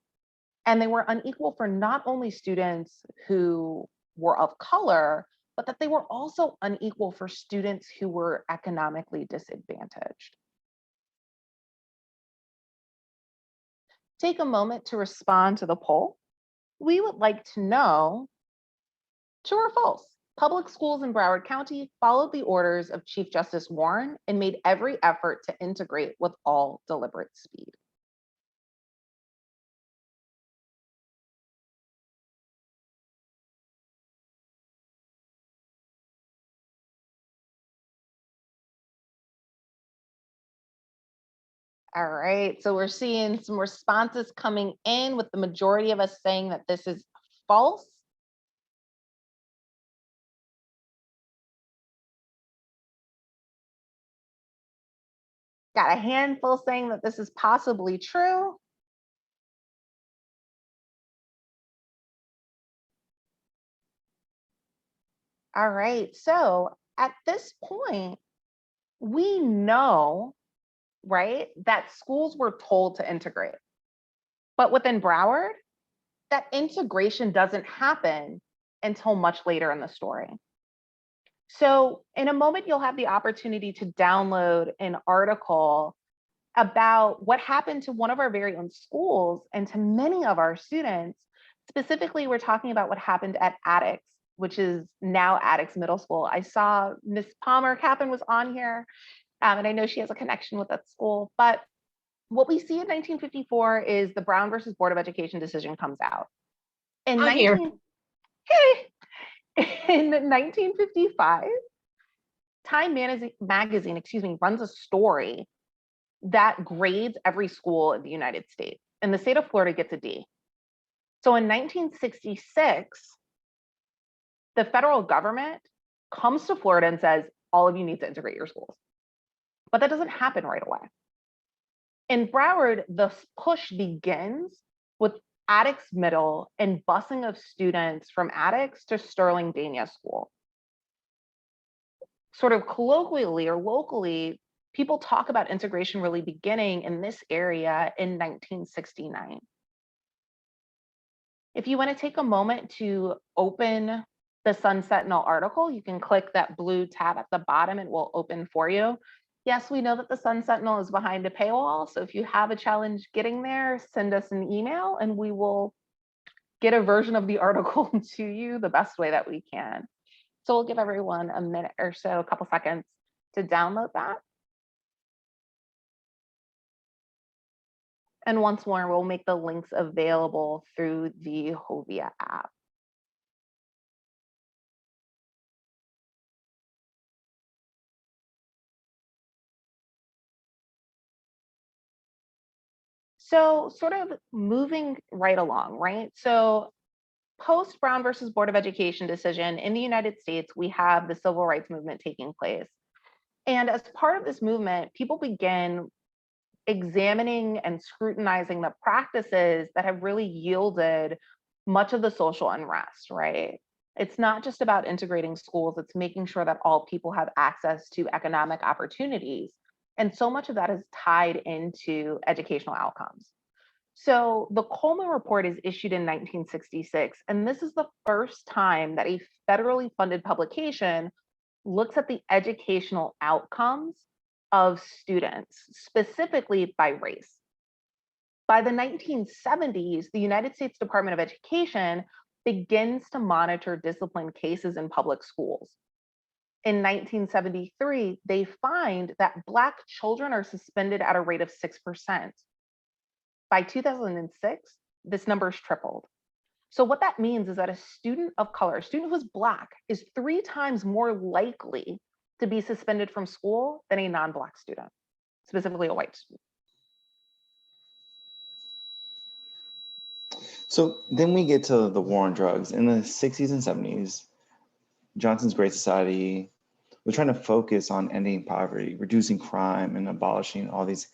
and they were unequal for not only students who were of color, but that they were also unequal for students who were economically disadvantaged. take a moment to respond to the poll. We would like to know, true or false, public schools in Broward County followed the orders of Chief Justice Warren and made every effort to integrate with all deliberate speed. All right, so we're seeing some responses coming in with the majority of us saying that this is false. Got a handful saying that this is possibly true. All right, so at this point, we know, right, that schools were told to integrate. But within Broward, that integration doesn't happen until much later in the story. So in a moment, you'll have the opportunity to download an article about what happened to one of our very own schools and to many of our students. Specifically, we're talking about what happened at Addix, which is now Addix Middle School. I saw Miss Palmer Cappan was on here, and I know she has a connection with that school. But what we see in 1954 is the Brown versus Board of Education decision comes out. In I'm here. In 1955, Time magazine, runs a story that grades every school in the United States, and the state of Florida gets a D. So in 1966, the federal government comes to Florida and says, all of you need to integrate your schools. But that doesn't happen right away. In Broward, the push begins with Addix Middle and busing of students from Addix to Sterling Dania School. Sort of colloquially or locally, people talk about integration really beginning in this area in 1969. If you want to take a moment to open the Sun Sentinel article, you can click that blue tab at the bottom, it will open for you. Yes, we know that the Sun Sentinel is behind a paywall, so if you have a challenge getting there, send us an email and we will get a version of the article to you the best way that we can. So we'll give everyone a minute or so, a couple seconds to download that. And once more, we'll make the links available through the Hovia app. So sort of moving right along, right? So post Brown versus Board of Education decision in the United States, we have the civil rights movement taking place. And as part of this movement, people begin examining and scrutinizing the practices that have really yielded much of the social unrest, right? It's not just about integrating schools, it's making sure that all people have access to economic opportunities. And so much of that is tied into educational outcomes. So the Coleman Report is issued in 1966, and this is the first time that a federally funded publication looks at the educational outcomes of students, specifically by race. By the 1970s, the United States Department of Education begins to monitor discipline cases in public schools. In 1973, they find that Black children are suspended at a rate of 6%. By 2006, this number is tripled. So what that means is that a student of color, a student who's Black, is 3 times more likely to be suspended from school than a non-Black student, specifically a white student. So then we get to the war on drugs. In the 60s and 70s, Johnson's Great Society was trying to focus on ending poverty, reducing crime, and abolishing all these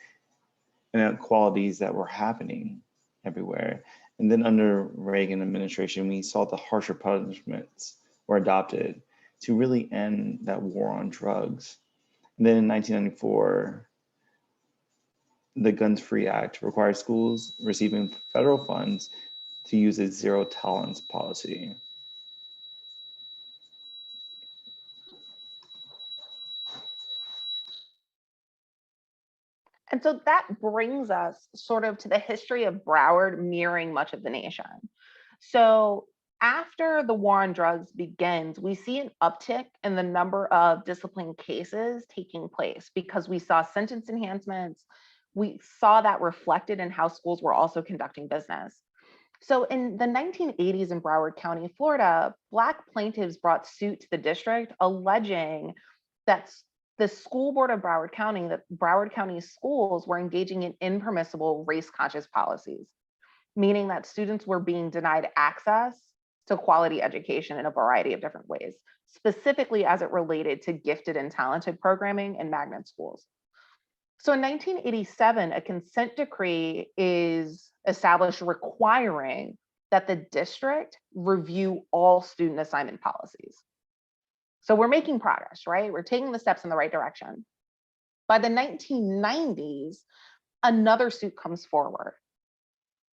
inequalities that were happening everywhere. And then under Reagan administration, we saw the harsher punishments were adopted to really end that war on drugs. And then in 1994, the Guns Free Act required schools receiving federal funds to use a zero tolerance policy. And so that brings us sort of to the history of Broward mirroring much of the nation. So after the war on drugs begins, we see an uptick in the number of discipline cases taking place because we saw sentence enhancements. We saw that reflected in how schools were also conducting business. So in the 1980s in Broward County, Florida, Black plaintiffs brought suit to the district alleging that the school board of Broward County, that Broward County schools were engaging in impermissible race-conscious policies, meaning that students were being denied access to quality education in a variety of different ways, specifically as it related to gifted and talented programming in magnet schools. So in 1987, a consent decree is established requiring that the district review all student assignment policies. So we're making progress, right? We're taking the steps in the right direction. By the 1990s, another suit comes forward.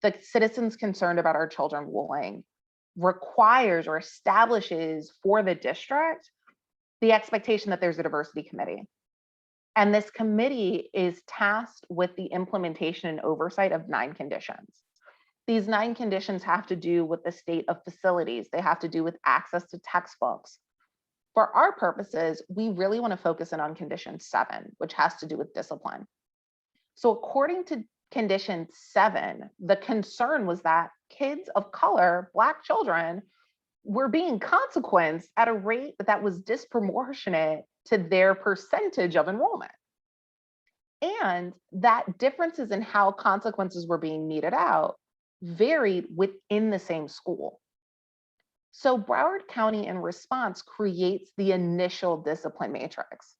The Citizens Concerned About Our Children ruling requires or establishes for the district the expectation that there's a diversity committee. And this committee is tasked with the implementation and oversight of 9 conditions. These 9 conditions have to do with the state of facilities. They have to do with access to textbooks. For our purposes, we really want to focus in on condition 7, which has to do with discipline. So according to condition 7, the concern was that kids of color, Black children, were being consequenced at a rate that was disproportionate to their percentage of enrollment. And that differences in how consequences were being meted out varied within the same school. So Broward County, in response, creates the initial discipline matrix,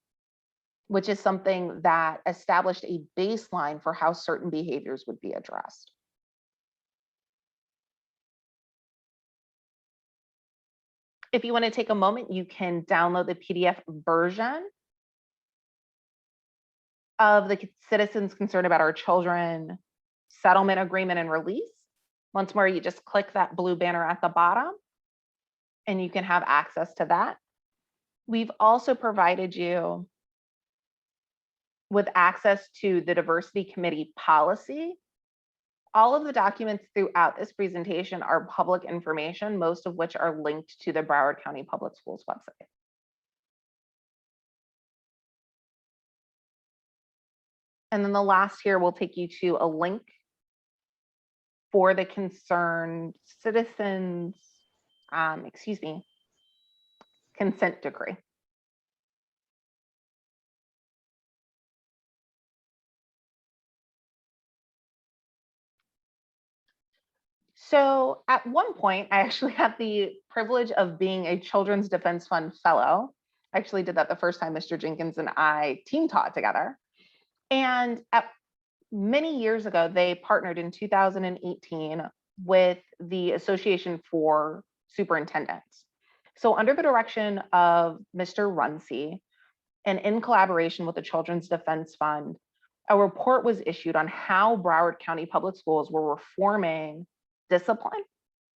which is something that established a baseline for how certain behaviors would be addressed. If you want to take a moment, you can download the PDF version of the Citizens Concerned About Our Children settlement agreement and release. Once more, you just click that blue banner at the bottom and you can have access to that. We've also provided you with access to the diversity committee policy. All of the documents throughout this presentation are public information, most of which are linked to the Broward County Public Schools website. And then the last here will take you to a link for the concerned citizens, consent decree. So at one point, I actually had the privilege of being a Children's Defense Fund Fellow. I actually did that the first time Mr. Jenkins and I team taught together. And many years ago, they partnered in 2018 with the Association for Superintendents. So under the direction of Mr. Runcie, and in collaboration with the Children's Defense Fund, a report was issued on how Broward County Public Schools were reforming discipline.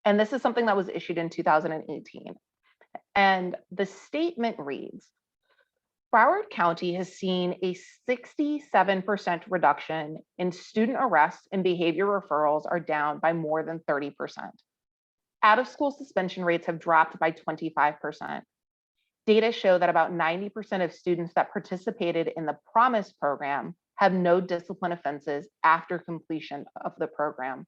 And this is something that was issued in 2018. And the statement reads, Broward County has seen a 67% reduction in student arrests, and behavior referrals are down by more than 30%. Out of school suspension rates have dropped by 25%. Data show that about 90% of students that participated in the Promise program have no discipline offenses after completion of the program.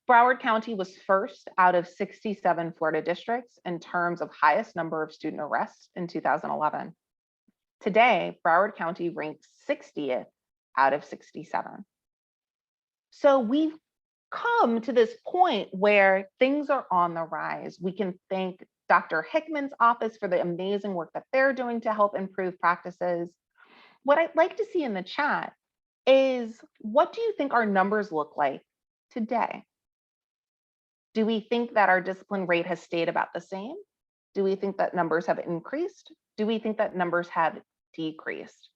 Broward County was first out of 67 Florida districts in terms of highest number of student arrests in 2011. Today, Broward County ranks 60th out of 67. So we've come to this point where things are on the rise. We can thank Dr. Hickman's office for the amazing work that they're doing to help improve practices. What I'd like to see in the chat is, what do you think our numbers look like today? Do we think that our discipline rate has stayed about the same? Do we think that numbers have increased? Do we think that numbers have decreased?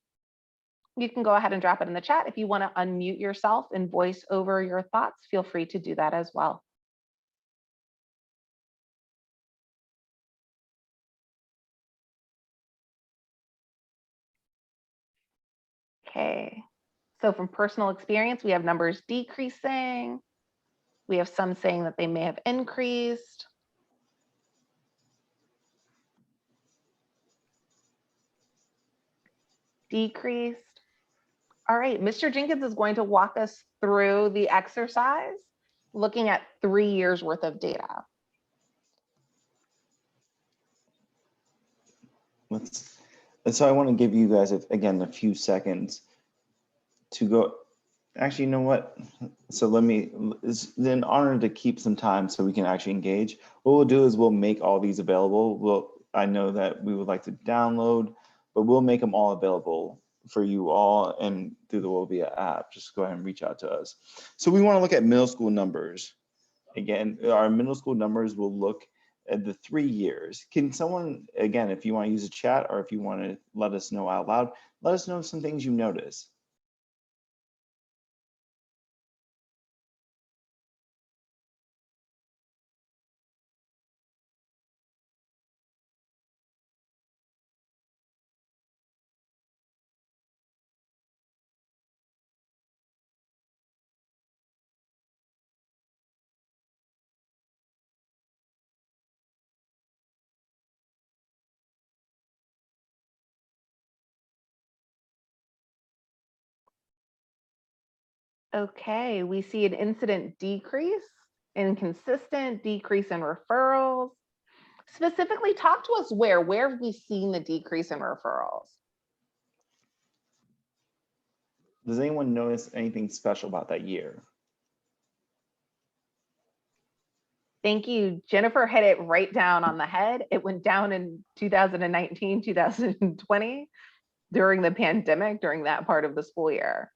You can go ahead and drop it in the chat. If you want to unmute yourself and voice over your thoughts, feel free to do that as well. Okay. So from personal experience, we have numbers decreasing. We have some saying that they may have increased. Decreased. All right, Mr. Jenkins is going to walk us through the exercise, looking at 3 years worth of data. So I want to give you guys, again, a few seconds to go. Actually, you know what? So it's an honor to keep some time so we can actually engage. What we'll do is we'll make all these available. I know that we would like to download, but we'll make them all available for you all and through the Wobia app. Just go ahead and reach out to us. So we want to look at middle school numbers. Again, our middle school numbers will look at the 3 years. Can someone, again, if you want to use a chat or if you want to let us know out loud, let us know some things you notice. Okay, we see an incident decrease, inconsistent decrease in referrals. Specifically, talk to us where have we seen the decrease in referrals? Does anyone notice anything special about that year? Thank you. Jennifer hit it right down on the head. It went down in 2019, 2020 during the pandemic, during that part of the school year.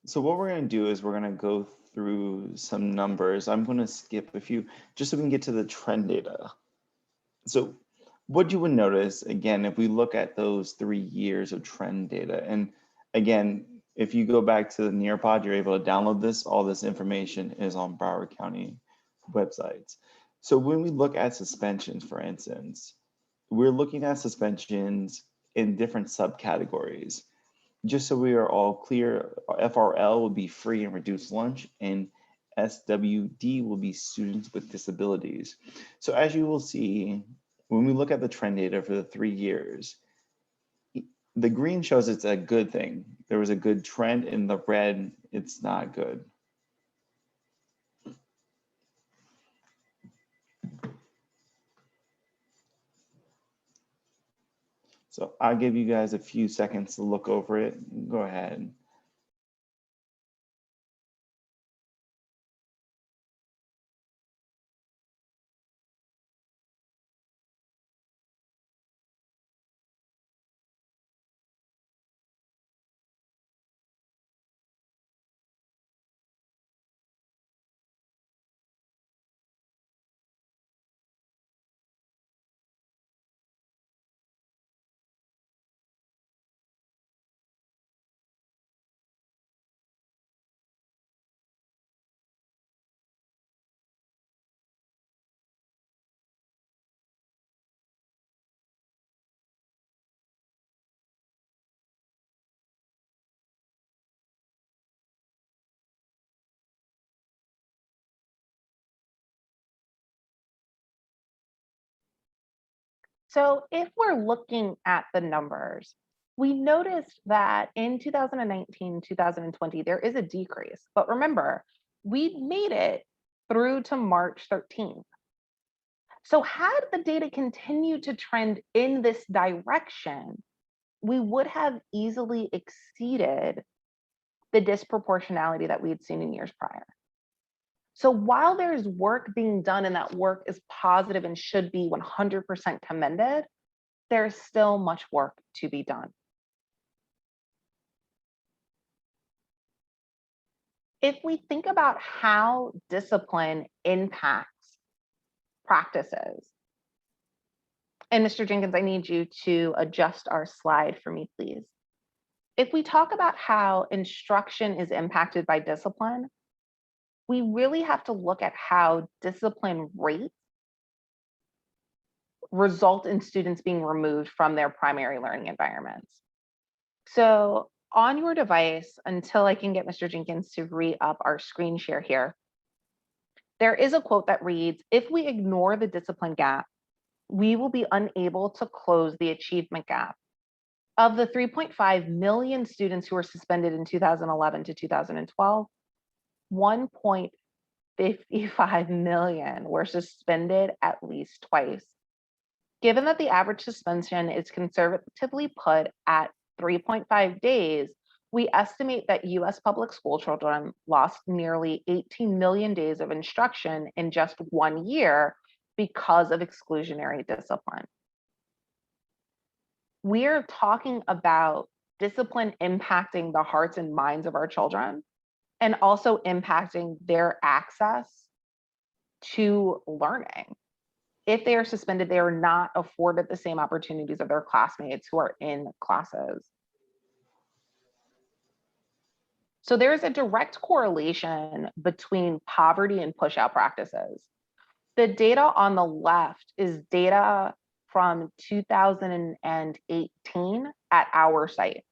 So what we're going to do is we're going to go through some numbers. I'm going to skip a few just so we can get to the trend data. So what you would notice, again, if we look at those 3 years of trend data, and again, if you go back to the Nearpod, you're able to download this. All this information is on Broward County websites. So when we look at suspensions, for instance, we're looking at suspensions in different subcategories. Just so we are all clear, FRL will be free and reduced lunch, and SWD will be students with disabilities. So as you will see, when we look at the trend data for the 3 years, the green shows it's a good thing. There was a good trend. In the red, it's not good. So I'll give you guys a few seconds to look over it. Go ahead. So if we're looking at the numbers, we noticed that in 2019, 2020, there is a decrease. But remember, we made it through to March 13th. So had the data continued to trend in this direction, we would have easily exceeded the disproportionality that we had seen in years prior. So while there's work being done and that work is positive and should be 100% commended, there's still much work to be done. If we think about how discipline impacts practices, and Mr. Jenkins, I need you to adjust our slide for me, please. If we talk about how instruction is impacted by discipline, we really have to look at how discipline rates result in students being removed from their primary learning environments. So on your device, until I can get Mr. Jenkins to re-up our screen share here, there is a quote that reads, "If we ignore the discipline gap, we will be unable to close the achievement gap." Of the 3.5 million students who were suspended in 2011 to 2012, 1.55 million were suspended at least twice. Given that the average suspension is conservatively put at 3.5 days, we estimate that US public school children lost nearly 18 million days of instruction in just 1 year because of exclusionary discipline. We're talking about discipline impacting the hearts and minds of our children and also impacting their access to learning. If they are suspended, they are not afforded the same opportunities of their classmates who are in classes. So there is a direct correlation between poverty and push-out practices. The data on the left is data from 2018 at our site.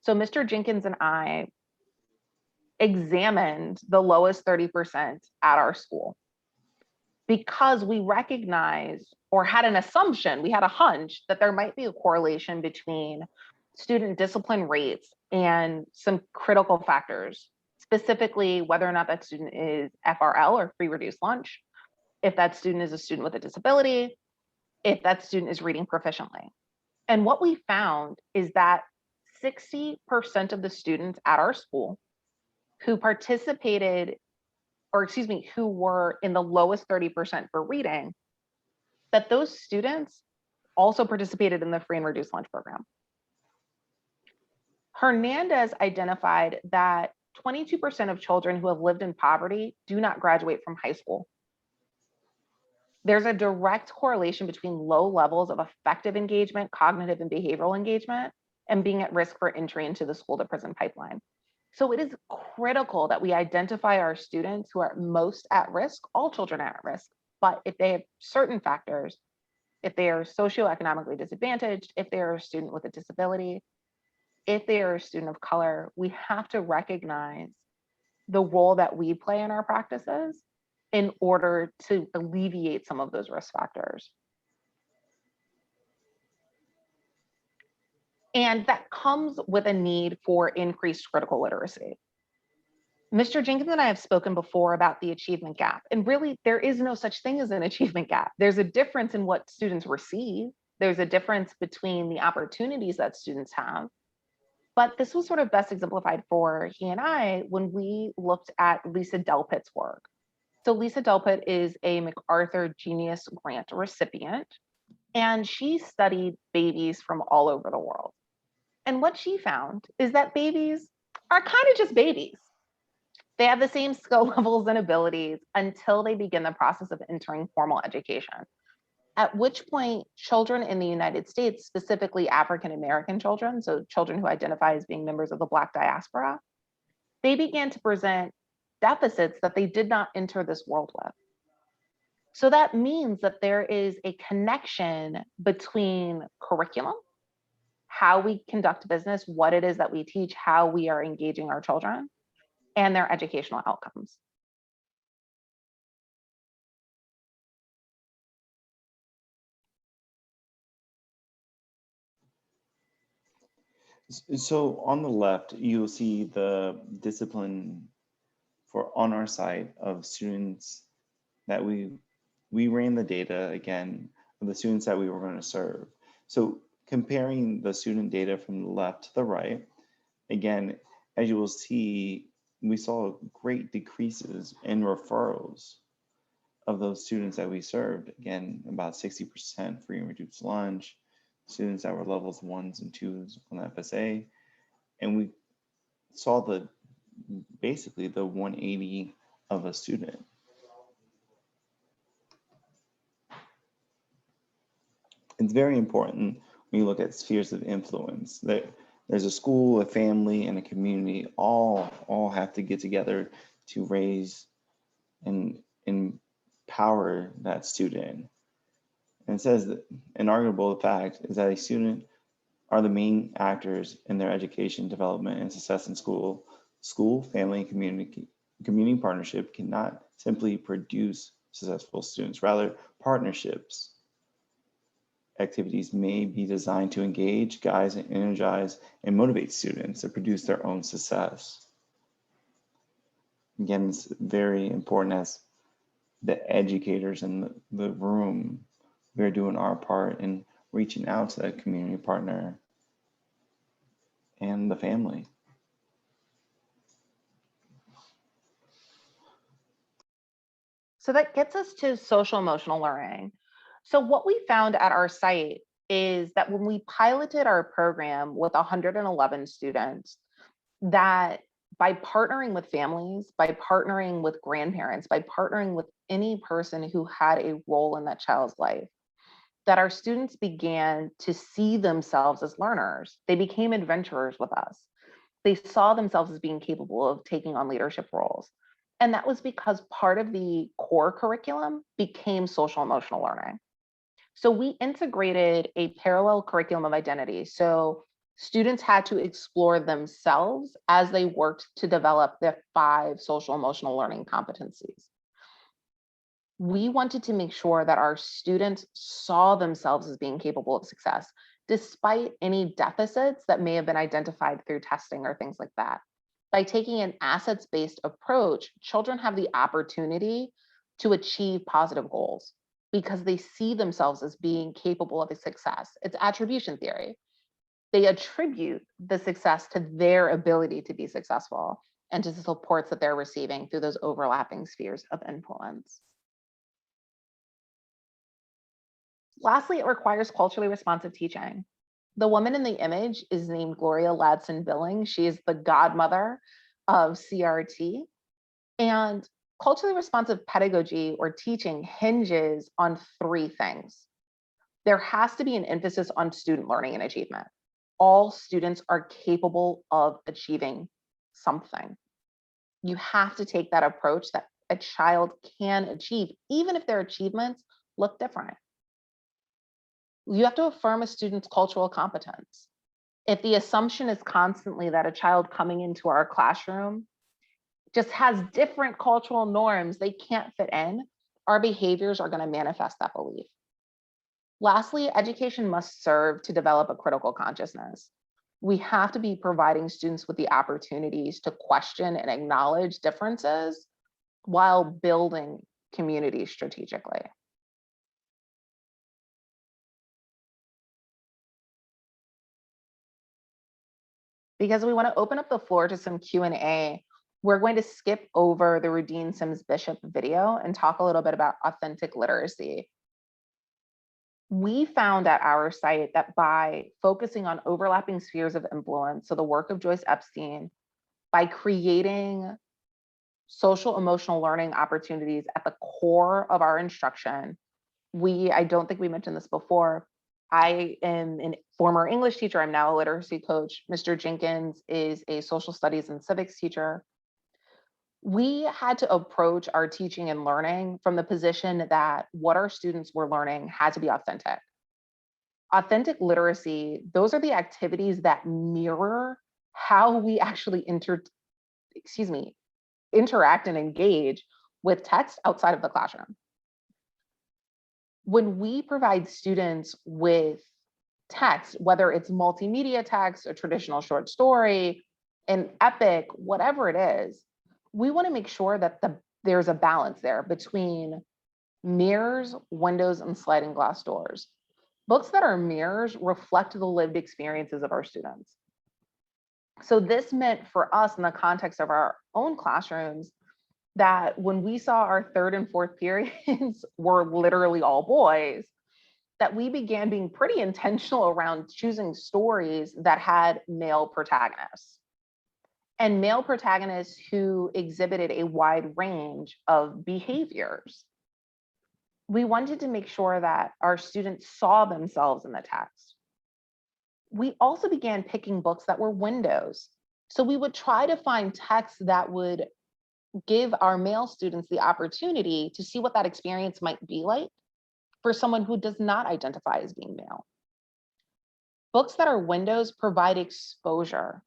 So Mr. Jenkins and I examined the lowest 30% at our school because we recognized or had an assumption, we had a hunch that there might be a correlation between student discipline rates and some critical factors, specifically whether or not that student is FRL or free reduced lunch, if that student is a student with a disability, if that student is reading proficiently. And what we found is that 60% of the students at our school who participated, or excuse me, who were in the lowest 30% for reading, that those students also participated in the free and reduced lunch program. Hernandez identified that 22% of children who have lived in poverty do not graduate from high school. There's a direct correlation between low levels of effective engagement, cognitive and behavioral engagement, and being at risk for entry into the school to prison pipeline. So it is critical that we identify our students who are most at risk. All children are at risk, but if they have certain factors, if they are socioeconomically disadvantaged, if they are a student with a disability, if they are a student of color, we have to recognize the role that we play in our practices in order to alleviate some of those risk factors. And that comes with a need for increased critical literacy. Mr. Jenkins and I have spoken before about the achievement gap, and really there is no such thing as an achievement gap. There's a difference in what students receive. There's a difference between the opportunities that students have. But this was sort of best exemplified for he and I when we looked at Lisa Delpit's work. So Lisa Delpit is a MacArthur Genius Grant recipient, and she studied babies from all over the world. And what she found is that babies are kind of just babies. They have the same skill levels and abilities until they begin the process of entering formal education, at which point children in the United States, specifically African-American children, so children who identify as being members of the Black diaspora, they began to present deficits that they did not enter this world with. So that means that there is a connection between curriculum, how we conduct business, what it is that we teach, how we are engaging our children, and their educational outcomes. So on the left, you'll see the discipline for on our side of students that we ran the data again of the students that we were going to serve. So comparing the student data from the left to the right, again, as you will see, we saw great decreases in referrals of those students that we served. Again, about 60% free and reduced lunch, students that were levels 1s and 2s on the FSA. And we saw basically the 180 of a student. It's very important when you look at spheres of influence. There's a school, a family, and a community all have to get together to raise and empower that student. And it says that an arguable fact is that a student are the main actors in their education, development, and success in school. School, family, and community partnership cannot simply produce successful students. Rather, partnerships activities may be designed to engage, guide, and energize and motivate students to produce their own success. Again, it's very important as the educators in the room, we're doing our part in reaching out to that community partner and the family. So that gets us to social emotional learning. So what we found at our site is that when we piloted our program with 111 students, that by partnering with families, by partnering with grandparents, by partnering with any person who had a role in that child's life, that our students began to see themselves as learners. They became adventurers with us. They saw themselves as being capable of taking on leadership roles. And that was because part of the core curriculum became social emotional learning. So we integrated a parallel curriculum of identity. So students had to explore themselves as they worked to develop their 5 social emotional learning competencies. We wanted to make sure that our students saw themselves as being capable of success, despite any deficits that may have been identified through testing or things like that. By taking an assets-based approach, children have the opportunity to achieve positive goals because they see themselves as being capable of a success. It's attribution theory. They attribute the success to their ability to be successful and to the supports that they're receiving through those overlapping spheres of influence. Lastly, it requires culturally responsive teaching. The woman in the image is named Gloria Ladson Billing. She is the godmother of CRT. And culturally responsive pedagogy or teaching hinges on 3 things. There has to be an emphasis on student learning and achievement. All students are capable of achieving something. You have to take that approach that a child can achieve, even if their achievements look different. You have to affirm a student's cultural competence. If the assumption is constantly that a child coming into our classroom just has different cultural norms, they can't fit in, our behaviors are going to manifest that belief. Lastly, education must serve to develop a critical consciousness. We have to be providing students with the opportunities to question and acknowledge differences while building communities strategically. Because we want to open up the floor to some Q&A, we're going to skip over the Rudine Sims Bishop video and talk a little bit about authentic literacy. We found at our site that by focusing on overlapping spheres of influence, so the work of Joyce Epstein, by creating social emotional learning opportunities at the core of our instruction, I don't think we mentioned this before, I am a former English teacher. I'm now a literacy coach. Mr. Jenkins is a social studies and civics teacher. We had to approach our teaching and learning from the position that what our students were learning had to be authentic. Authentic literacy, those are the activities that mirror how we actually interact and engage with text outside of the classroom. When we provide students with text, whether it's multimedia text, a traditional short story, an epic, whatever it is, we want to make sure that there's a balance there between mirrors, windows, and sliding glass doors. Books that are mirrors reflect the lived experiences of our students. So this meant for us in the context of our own classrooms that when we saw our 3rd and 4th periods were literally all boys, that we began being pretty intentional around choosing stories that had male protagonists. And male protagonists who exhibited a wide range of behaviors. We wanted to make sure that our students saw themselves in the text. We also began picking books that were windows. So we would try to find texts that would give our male students the opportunity to see what that experience might be like for someone who does not identify as being male. Books that are windows provide exposure.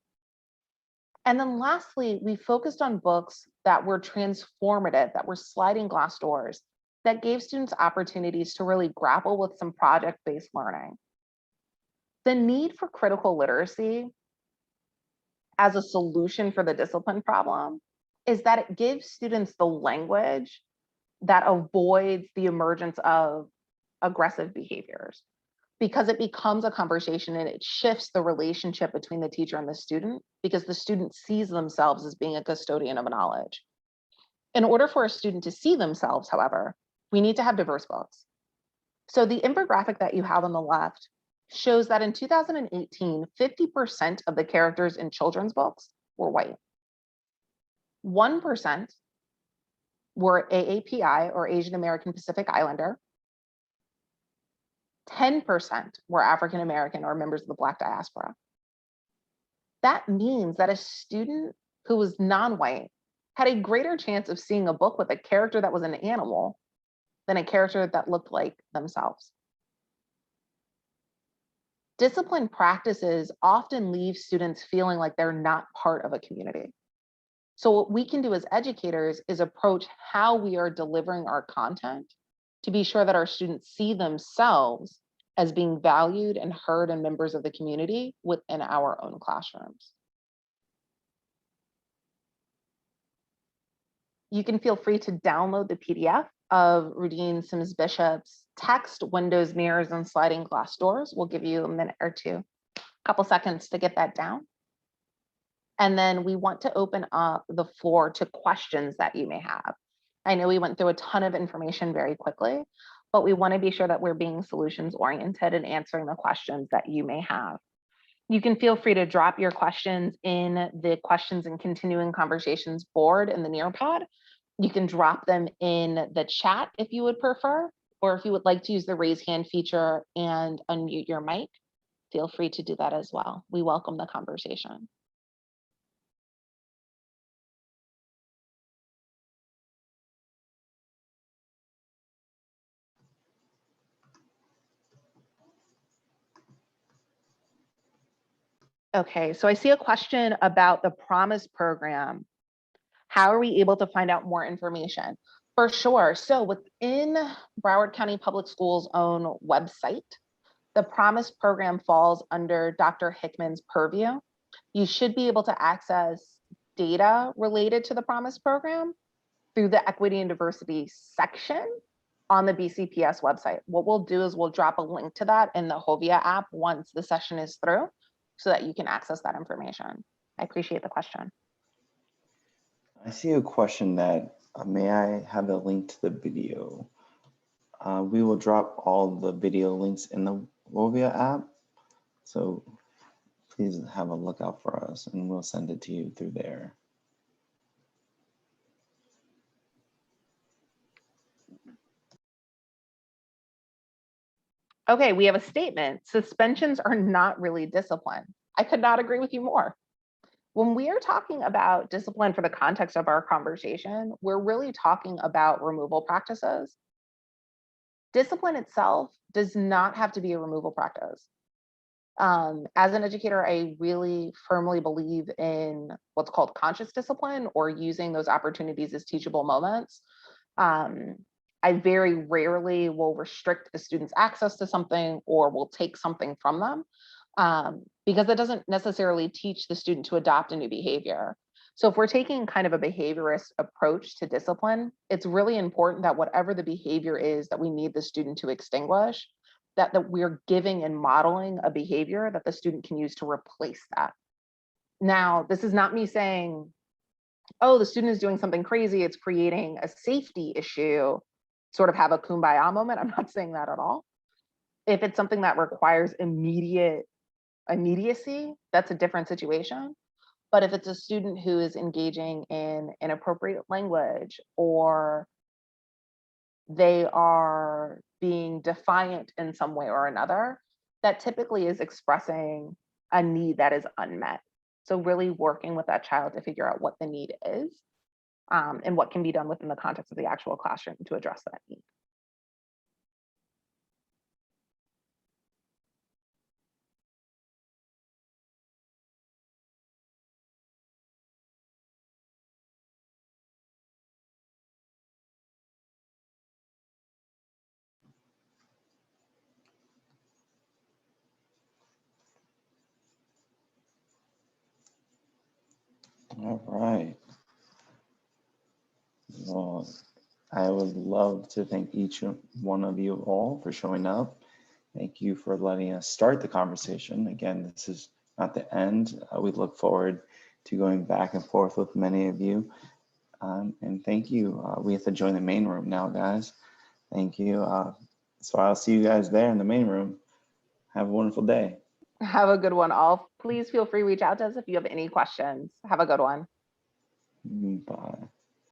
And then lastly, we focused on books that were transformative, that were sliding glass doors, that gave students opportunities to really grapple with some project-based learning. The need for critical literacy as a solution for the discipline problem is that it gives students the language that avoids the emergence of aggressive behaviors, because it becomes a conversation and it shifts the relationship between the teacher and the student, because the student sees themselves as being a custodian of knowledge. In order for a student to see themselves, however, we need to have diverse books. So the infographic that you have on the left shows that in 2018, 50% of the characters in children's books were white. 1% were AAPI, or Asian American Pacific Islander. 10% were African American or members of the Black diaspora. That means that a student who was non-white had a greater chance of seeing a book with a character that was an animal than a character that looked like themselves. Discipline practices often leave students feeling like they're not part of a community. So what we can do as educators is approach how we are delivering our content to be sure that our students see themselves as being valued and heard and members of the community within our own classrooms. You can feel free to download the PDF of Rudine Sims Bishop's text, Windows, Mirrors, and Sliding Glass Doors. We'll give you a minute or two, a couple seconds to get that down. And then we want to open up the floor to questions that you may have. I know we went through a ton of information very quickly, but we want to be sure that we're being solutions oriented and answering the questions that you may have. You can feel free to drop your questions in the questions and continuing conversations board in the Nearpod. You can drop them in the chat if you would prefer, or if you would like to use the raise hand feature and unmute your mic, feel free to do that as well. We welcome the conversation. Okay, so I see a question about the Promise program. How are we able to find out more information? For sure. So within Broward County Public Schools' own website, the Promise program falls under Dr. Hickman's purview. You should be able to access data related to the Promise program through the Equity and Diversity section on the BCPS website. What we'll do is we'll drop a link to that in the Hovia app once the session is through, so that you can access that information. I appreciate the question. I see a question that, may I have the link to the video? We will drop all the video links in the Rovia app. So please have a look out for us and we'll send it to you through there. Okay, we have a statement. Suspensions are not really discipline. I could not agree with you more. When we are talking about discipline for the context of our conversation, we're really talking about removal practices. Discipline itself does not have to be a removal practice. As an educator, I really firmly believe in what's called conscious discipline, or using those opportunities as teachable moments. I very rarely will restrict a student's access to something or will take something from them, because it doesn't necessarily teach the student to adopt a new behavior. So if we're taking kind of a behaviorist approach to discipline, it's really important that whatever the behavior is that we need the student to extinguish, that we're giving and modeling a behavior that the student can use to replace that. Now, this is not me saying, oh, the student is doing something crazy, it's creating a safety issue, sort of have a kumbaya moment. I'm not saying that at all. If it's something that requires immediacy, that's a different situation. But if it's a student who is engaging in inappropriate language, or they are being defiant in some way or another, that typically is expressing a need that is unmet. So really working with that child to figure out what the need is, and what can be done within the context of the actual classroom to address that need. All right. Well, I would love to thank each one of you all for showing up. Thank you for letting us start the conversation. Again, this is not the end. We look forward to going back and forth with many of you. And thank you. We have to join the main room now, guys. Thank you. So I'll see you guys there in the main room. Have a wonderful day. Have a good one, all. Please feel free to reach out to us if you have any questions. Have a good one. Bye.